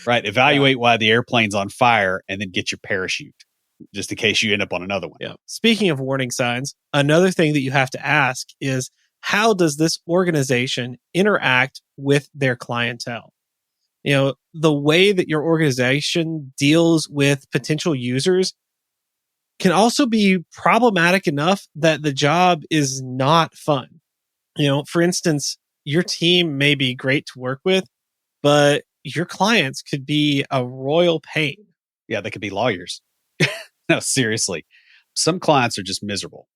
B: Right. Evaluate why the airplane's on fire and then get your parachute just in case you end up on another one.
A: Yeah. Speaking of warning signs, another thing that you have to ask is, how does this organization interact with their clientele? The way that your organization deals with potential users can also be problematic enough that the job is not fun. For instance, your team may be great to work with, but your clients could be a royal pain.
B: Yeah, they could be lawyers. No, seriously. Some clients are just miserable,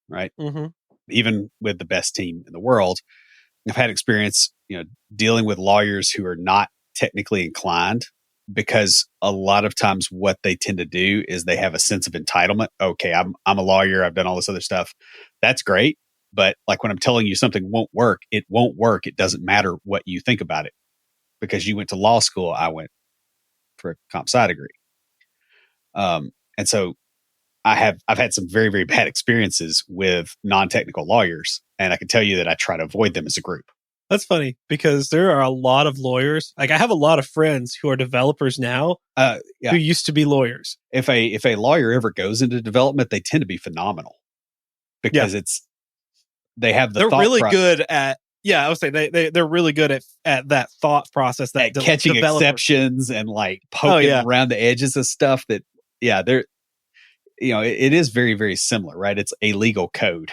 B: right?
A: Mm-hmm.
B: Even with the best team in the world. I've had experience, dealing with lawyers who are not technically inclined, because a lot of times what they tend to do is they have a sense of entitlement. Okay, I'm a lawyer. I've done all this other stuff. That's great. But like when I'm telling you something won't work, it won't work. It doesn't matter what you think about it because you went to law school. I went for a comp sci degree. And so I've had some very, very bad experiences with non-technical lawyers, and I can tell you that I try to avoid them as a group.
A: That's funny because there are a lot of lawyers. Like I have a lot of friends who are developers now who used to be lawyers.
B: If a lawyer ever goes into development, they tend to be phenomenal because they have the
A: they're really good at. Yeah, I would say they're really good at that thought process, that
B: catching exceptions and like poking around the edges of stuff. They're it is very, very similar, right? It's a legal code.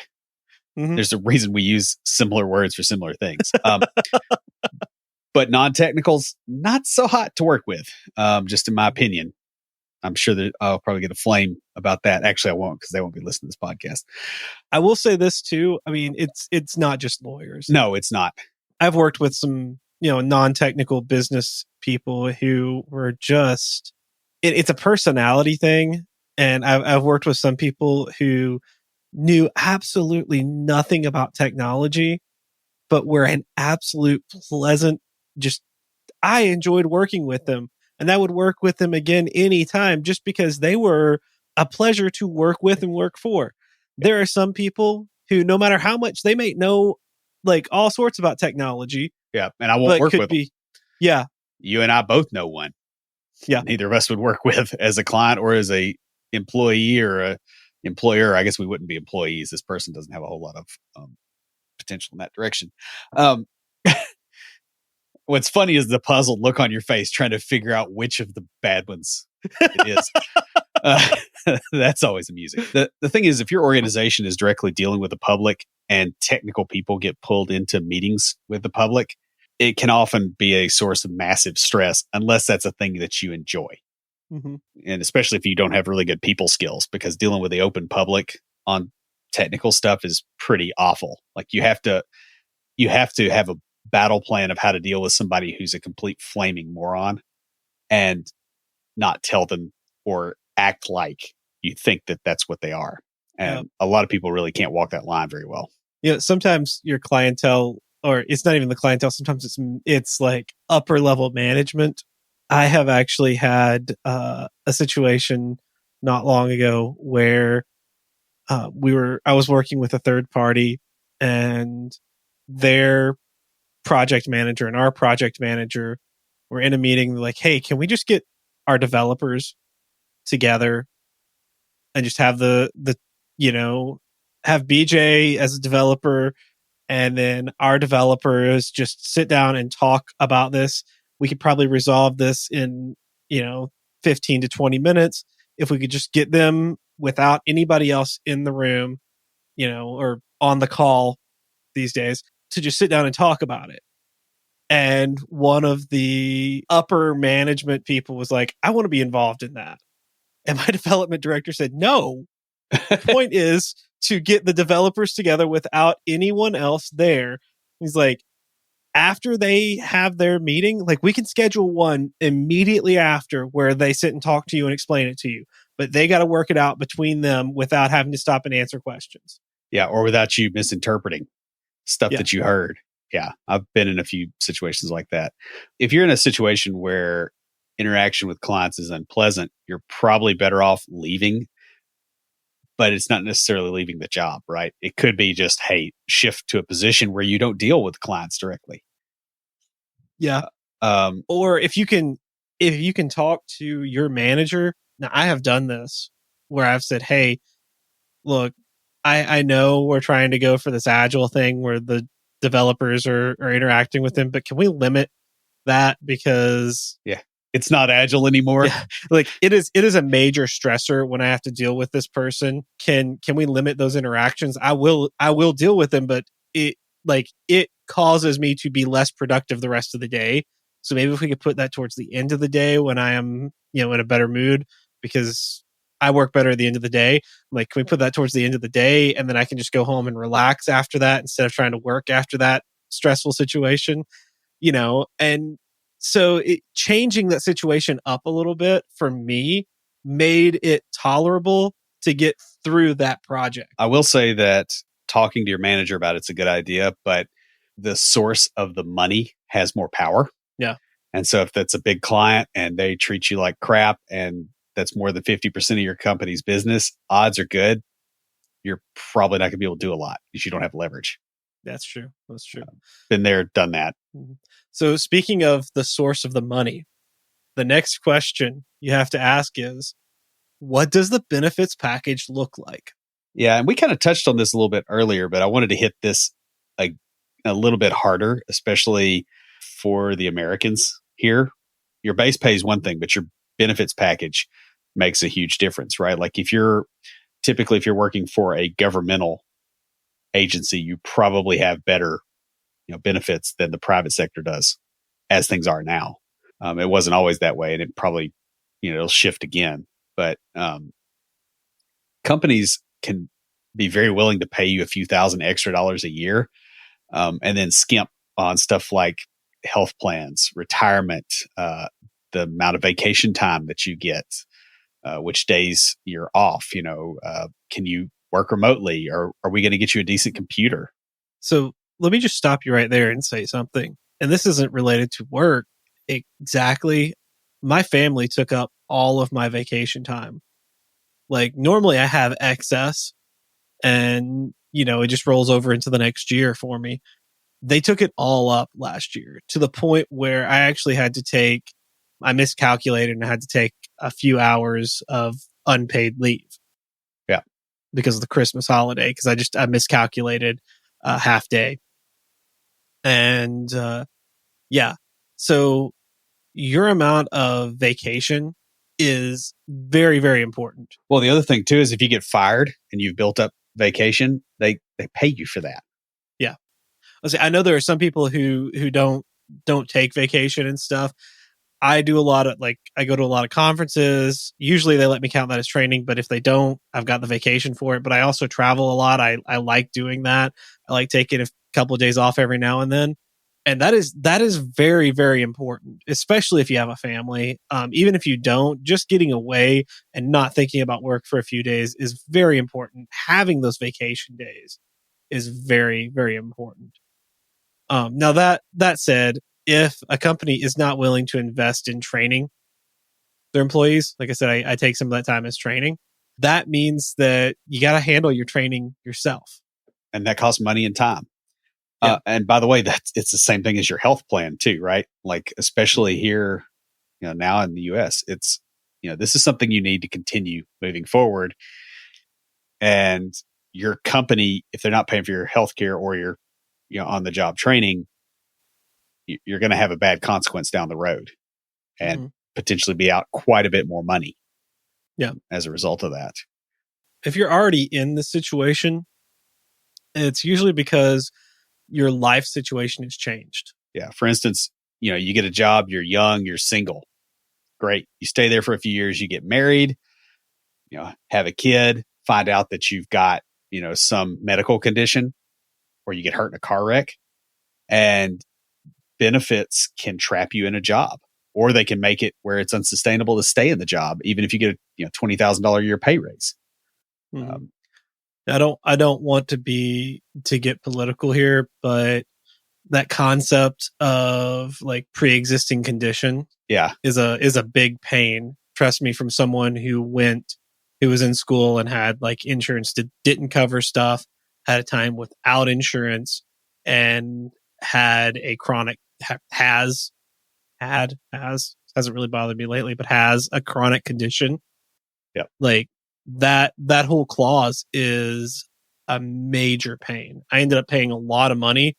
B: Mm-hmm. There's a reason we use similar words for similar things. But non-technicals, not so hot to work with, just in my opinion. I'm sure that I'll probably get a flame about that. Actually, I won't, because they won't be listening to this podcast.
A: I will say this too. I mean, it's not just lawyers.
B: No, it's not.
A: I've worked with some, non-technical business people who were just, it's a personality thing. And I've worked with some people who knew absolutely nothing about technology, but were an absolute pleasant, I enjoyed working with them. And I would work with them again anytime, just because they were a pleasure to work with and work for. There are some people who, no matter how much they may know, like all sorts about technology.
B: Yeah. And I won't work with them.
A: Yeah.
B: You and I both know one.
A: Yeah.
B: Neither of us would work with as a client or as a employee or a employer. I guess we wouldn't be employees. This person doesn't have a whole lot of potential in that direction. What's funny is the puzzled look on your face trying to figure out which of the bad ones it is. That's always amusing. The thing is, if your organization is directly dealing with the public and technical people get pulled into meetings with the public, it can often be a source of massive stress unless that's a thing that you enjoy.
A: Hmm.
B: And especially if you don't have really good people skills, because dealing with the open public on technical stuff is pretty awful. Like you have to have a battle plan of how to deal with somebody who's a complete flaming moron and not tell them or act like you think that that's what they are.
A: Yeah.
B: And a lot of people really can't walk that line very well.
A: Sometimes your clientele, or it's not even the clientele. Sometimes it's like upper level management. I have actually had a situation not long ago where I was working with a third party, and their project manager and our project manager were in a meeting. Like, hey, can we just get our developers together and just have the you know have BJ as a developer, and then our developers just sit down and talk about this. We could probably resolve this in, 15 to 20 minutes if we could just get them without anybody else in the room, or on the call these days, to just sit down and talk about it. And one of the upper management people was like, I want to be involved in that. And my development director said, no, the point is to get the developers together without anyone else there. He's like, after they have their meeting, like we can schedule one immediately after where they sit and talk to you and explain it to you. But they got to work it out between them without having to stop and answer questions.
B: Yeah. Or without you misinterpreting stuff
A: Yeah.
B: that you heard. Yeah. I've been in a few situations like that. If you're in a situation where interaction with clients is unpleasant, you're probably better off leaving, but it's not necessarily leaving the job, right? It could be just, hey, shift to a position where you don't deal with clients directly.
A: Yeah.
B: Um,
A: Or if you can talk to your manager. Now, I have done this where I've said, hey, look, I know we're trying to go for this agile thing where the developers are interacting with them, but can we limit that? Because
B: yeah, it's not agile anymore.
A: yeah, like it is a major stressor when I have to deal with this person. Can we limit those interactions? I will deal with them, but it causes me to be less productive the rest of the day. So maybe if we could put that towards the end of the day when I am, in a better mood, because I work better at the end of the day. I'm like, can we put that towards the end of the day, and then I can just go home and relax after that instead of trying to work after that stressful situation, and so changing that situation up a little bit for me made it tolerable to get through that project.
B: I will say that talking to your manager about it's a good idea, but the source of the money has more power.
A: Yeah.
B: And so if that's a big client and they treat you like crap and that's more than 50% of your company's business, odds are good you're probably not going to be able to do a lot because you don't have leverage.
A: That's true. That's true.
B: Been there, done that.
A: Mhm. So speaking of the source of the money, the next question you have to ask is, what does the benefits package look like?
B: Yeah, and we kind of touched on this a little bit earlier, but I wanted to hit this a, a little bit harder, especially for the Americans here. Your base pay is one thing, but your benefits package makes a huge difference, right? Like if you're working for a governmental agency, you probably have better, benefits than the private sector does, as things are now. It wasn't always that way, and it probably, it'll shift again. But companies can be very willing to pay you a few thousand extra dollars a year, and then skimp on stuff like health plans, retirement, the amount of vacation time that you get, which days you're off. Can you work remotely, or are we going to get you a decent computer?
A: So let me just stop you right there and say something. And this isn't related to work exactly. My family took up all of my vacation time. Like normally I have excess, and it just rolls over into the next year for me. They took it all up last year to the point where I miscalculated and I had to take a few hours of unpaid leave.
B: Yeah.
A: Because of the Christmas holiday, because I miscalculated a half day. And yeah. So your amount of vacation is very, very important.
B: Well, the other thing too is if you get fired and you've built up vacation, they pay you for that.
A: Yeah. I know there are some people who don't take vacation and stuff. I do a lot of I go to a lot of conferences. Usually they let me count that as training, but if they don't, I've got the vacation for it. But I also travel a lot. I like doing that. I like taking a couple of days off every now and then. And that is very, very important, especially if you have a family. Even if you don't, just getting away and not thinking about work for a few days is very important. Having those vacation days is very, very important. Now that said, if a company is not willing to invest in training their employees, like I said, I take some of that time as training. That means that you got to handle your training yourself,
B: and that costs money and time.
A: Yeah.
B: And by the way, it's the same thing as your health plan too, right? Like, especially here, now in the US, it's, this is something you need to continue moving forward. And your company, if they're not paying for your health care or your, on the job training, you're going to have a bad consequence down the road and potentially be out quite a bit more money.
A: Yeah.
B: As a result of that.
A: If you're already in the situation, it's usually because your life situation has changed.
B: Yeah. For instance, you get a job, you're young, you're single. Great. You stay there for a few years, you get married, have a kid, find out that you've got, some medical condition or you get hurt in a car wreck, and benefits can trap you in a job, or they can make it where it's unsustainable to stay in the job, even if you get a $20,000 a year pay raise.
A: I don't want to get political here, but that concept of pre-existing condition is a big pain. Trust me, from someone who was in school and had insurance that didn't cover stuff, had a time without insurance, and had a chronic hasn't really bothered me lately, but has a chronic condition.
B: Yeah.
A: That whole clause is a major pain. I ended up paying a lot of money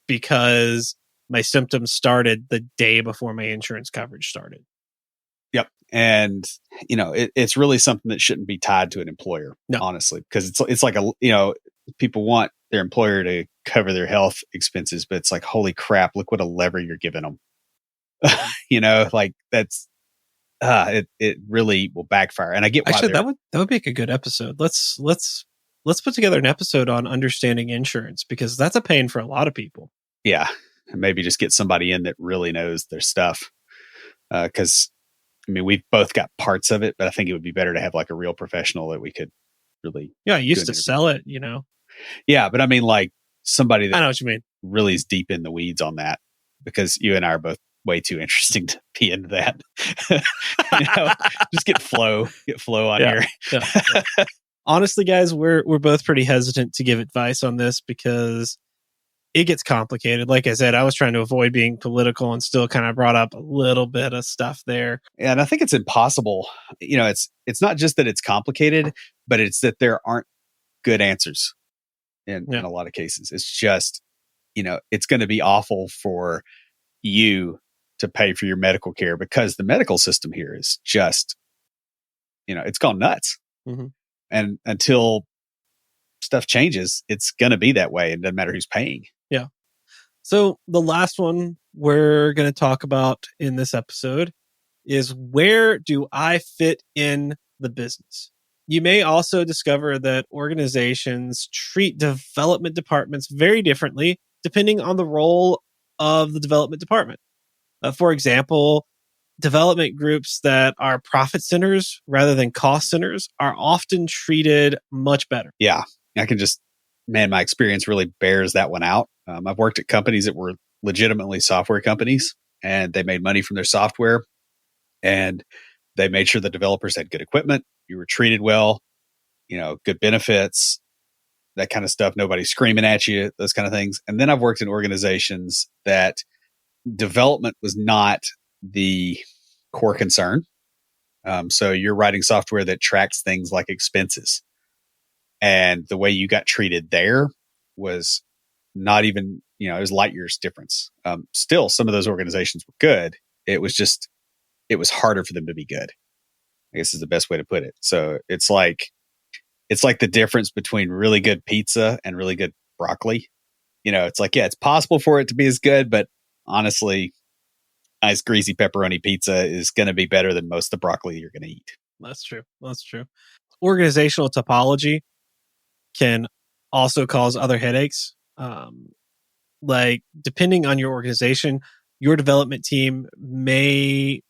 A: because my symptoms started the day before my insurance coverage started.
B: Yep. And, it's really something that shouldn't be tied to an employer, honestly, because it's like people want their employer to cover their health expenses, but it's like, holy crap, look what a lever you're giving them. That's, it really will backfire. And I get why
A: actually that would make a good episode. Let's put together an episode on understanding insurance, because that's a pain for a lot of people.
B: Yeah. And maybe just get somebody in that really knows their stuff. Cause we've both got parts of it, but I think it would be better to have a real professional that we could really.
A: Yeah. I used to sell it,
B: Yeah. But somebody that
A: I know what you mean.
B: Really is deep in the weeds on that, because you and I are both way too interesting to be into that. Just get flow on here.
A: Yeah. Honestly, guys, we're both pretty hesitant to give advice on this because it gets complicated. Like I said, I was trying to avoid being political and still kind of brought up a little bit of stuff there.
B: And I think it's impossible. It's not just that it's complicated, but it's that there aren't good answers in a lot of cases. It's just, it's going to be awful for you to pay for your medical care, because the medical system here is just, it's gone nuts.
A: Mm-hmm.
B: And until stuff changes, it's going to be that way. It doesn't matter who's paying.
A: Yeah. So the last one we're going to talk about in this episode is, where do I fit in the business? You may also discover that organizations treat development departments very differently depending on the role of the development department. For example, development groups that are profit centers rather than cost centers are often treated much better.
B: Yeah. My experience really bears that one out. I've worked at companies that were legitimately software companies, and they made money from their software, and they made sure the developers had good equipment. You were treated well, good benefits, that kind of stuff. Nobody screaming at you, those kind of things. And then I've worked in organizations that development was not the core concern. So you're writing software that tracks things like expenses. And the way you got treated there was not even, it was light years difference. Still, some of those organizations were good. It was just, it was harder for them to be good. I guess is the best way to put it. So it's like the difference between really good pizza and really good broccoli. It's like, yeah, it's possible for it to be as good, but honestly, nice greasy pepperoni pizza is going to be better than most of the broccoli you're going to eat.
A: That's true. That's true. Organizational topology can also cause other headaches. Like, depending on your organization, your development team may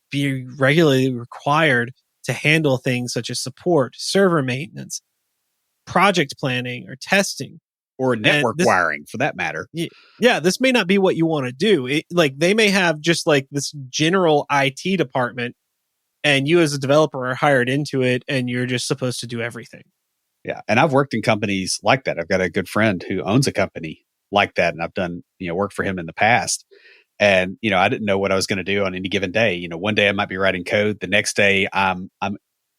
A: be regularly required to handle things such as support, server maintenance, project planning, or testing.
B: Or
A: And
B: network wiring for that matter.
A: yeah, this may not be what you want to do. Like, they may have just like this general IT department, and you as a developer are hired into it, and you're just supposed to do everything.
B: Yeah. And I've worked in companies like that. I've got a good friend who owns a company like that, and I've done, work for him in the past. And, I didn't know what I was going to do on any given day. One day I might be writing code. The next day I'm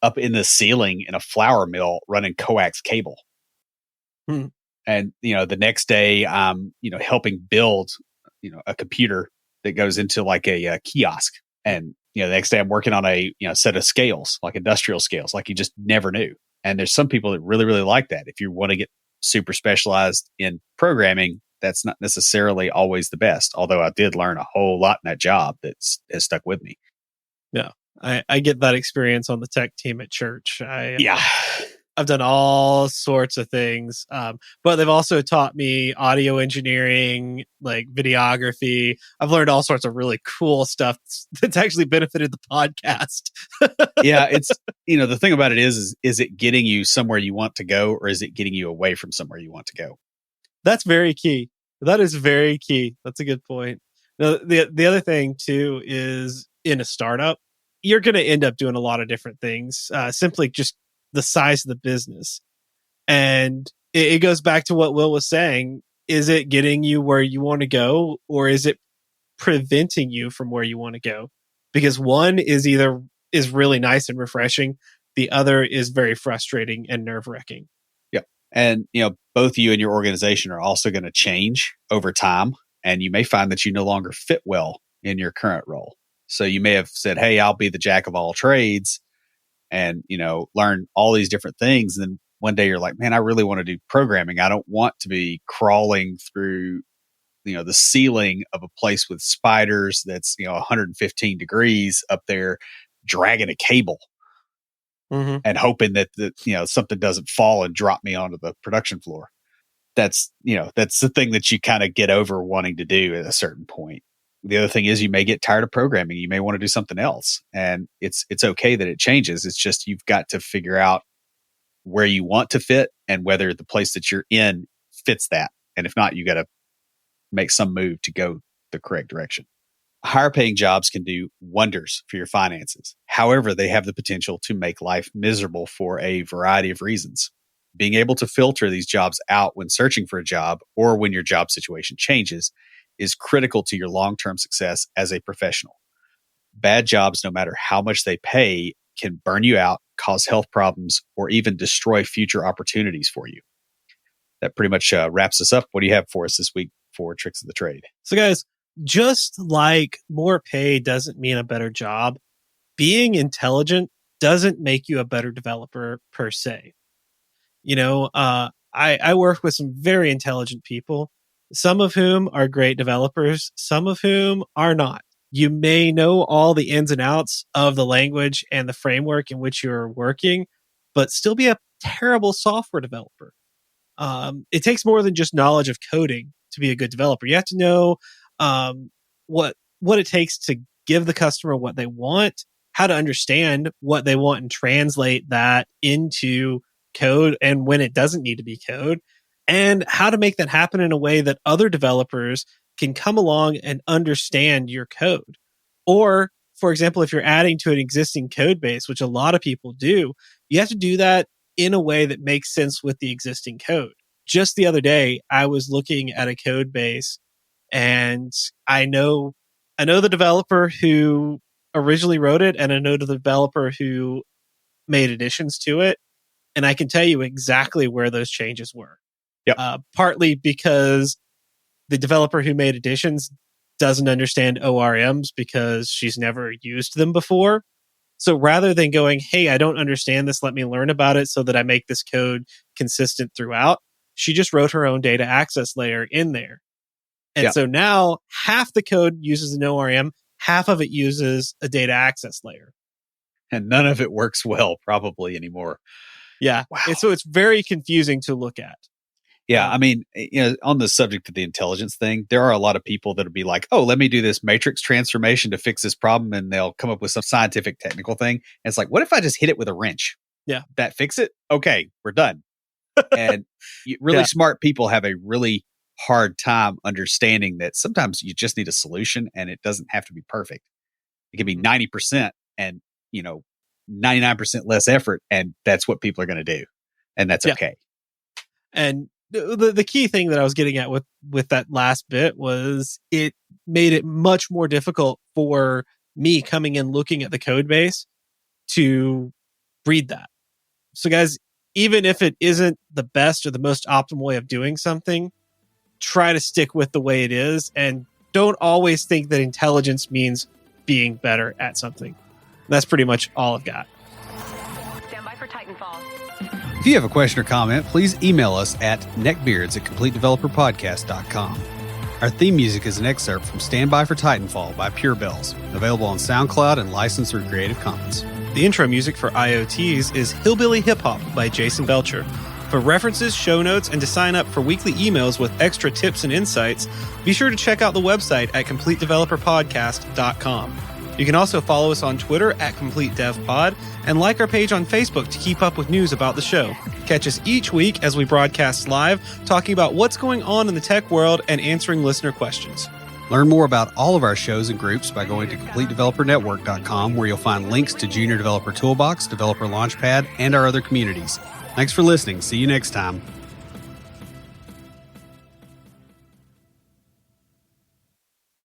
B: up in the ceiling in a flour mill running coax cable.
A: Hmm.
B: And, the next day I'm, helping build, a computer that goes into like a kiosk. And, the next day I'm working on a, set of scales, like industrial scales, like you just never knew. And there's some people that really, really like that. If you want to get super specialized in programming, that's not necessarily always the best. Although I did learn a whole lot in that job has stuck with me.
A: Yeah. I get that experience on the tech team at church.
B: Yeah.
A: I've done all sorts of things, but they've also taught me audio engineering, like videography. I've learned all sorts of really cool stuff that's actually benefited the podcast.
B: Yeah, it's the thing about it is it getting you somewhere you want to go, or is it getting you away from somewhere you want to go?
A: That's very key. That is very key. That's a good point. Now, the other thing too is in a startup, you're going to end up doing a lot of different things. Simply just the size of the business. And it goes back to what Will was saying. Is it getting you where you want to go, or is it preventing you from where you want to go? Because one is really nice and refreshing. The other is very frustrating and nerve-wracking.
B: Yep. And, both you and your organization are also going to change over time. And you may find that you no longer fit well in your current role. So you may have said, hey, I'll be the jack of all trades and, learn all these different things. And then one day you're like, man, I really want to do programming. I don't want to be crawling through, the ceiling of a place with spiders that's, 115 degrees up there, dragging a cable and hoping that, something doesn't fall and drop me onto the production floor. That's the thing that you kind of get over wanting to do at a certain point. The other thing is you may get tired of programming. You may want to do something else, and it's okay that it changes. It's just you've got to figure out where you want to fit and whether the place that you're in fits that. And if not, you got to make some move to go the correct direction. Higher paying jobs can do wonders for your finances. However, they have the potential to make life miserable for a variety of reasons. Being able to filter these jobs out when searching for a job or when your job situation changes is critical to your long-term success as a professional. Bad jobs, no matter how much they pay, can burn you out, cause health problems, or even destroy future opportunities for you. That pretty much wraps us up. What do you have for us this week for Tricks of the Trade?
A: So guys, just like more pay doesn't mean a better job, being intelligent doesn't make you a better developer per se. I work with some very intelligent people, some of whom are great developers, some of whom are not. You may know all the ins and outs of the language and the framework in which you're working, but still be a terrible software developer. It takes more than just knowledge of coding to be a good developer. You have to know what it takes to give the customer what they want, how to understand what they want and translate that into code and when it doesn't need to be code, and how to make that happen in a way that other developers can come along and understand your code. Or, for example, if you're adding to an existing code base, which a lot of people do, you have to do that in a way that makes sense with the existing code. Just the other day, I was looking at a code base, and I know the developer who originally wrote it, and I know the developer who made additions to it. And I can tell you exactly where those changes were.
B: Yep.
A: Partly because the developer who made additions doesn't understand ORMs because she's never used them before. So rather than going, hey, I don't understand this, let me learn about it so that I make this code consistent throughout, she just wrote her own data access layer in there. And so now half the code uses an ORM, half of it uses a data access layer.
B: And none of it works well probably anymore.
A: Yeah.
B: Wow.
A: So it's very confusing to look at.
B: Yeah, I mean, on the subject of the intelligence thing, there are a lot of people that'll be like, "Oh, let me do this matrix transformation to fix this problem," and they'll come up with some scientific technical thing. And it's like, what if I just hit it with a wrench?
A: Yeah,
B: that fix it? Okay, we're done. And really smart people have a really hard time understanding that sometimes you just need a solution, and it doesn't have to be perfect. It can be 90% and 99% less effort, and that's what people are going to do, and that's okay.
A: And the key thing that I was getting at with that last bit was it made it much more difficult for me coming in looking at the code base to read that. So guys, even if it isn't the best or the most optimal way of doing something, try to stick with the way it is and don't always think that intelligence means being better at something. That's pretty much all I've got.
C: Stand by for Titanfall.
B: If you have a question or comment, please email us at neckbeards@CompleteDeveloperPodcast.com. Our theme music is an excerpt from Stand By for Titanfall by Pure Bells, available on SoundCloud and licensed through Creative Commons.
A: The intro music for IoTs is Hillbilly Hip Hop by Jason Belcher. For references, show notes, and to sign up for weekly emails with extra tips and insights, be sure to check out the website at CompleteDeveloperPodcast.com. You can also follow us on Twitter at CompleteDevPod and like our page on Facebook to keep up with news about the show. Catch us each week as we broadcast live, talking about what's going on in the tech world and answering listener questions.
B: Learn more about all of our shows and groups by going to CompleteDeveloperNetwork.com, where you'll find links to Junior Developer Toolbox, Developer Launchpad, and our other communities. Thanks for listening. See you next time.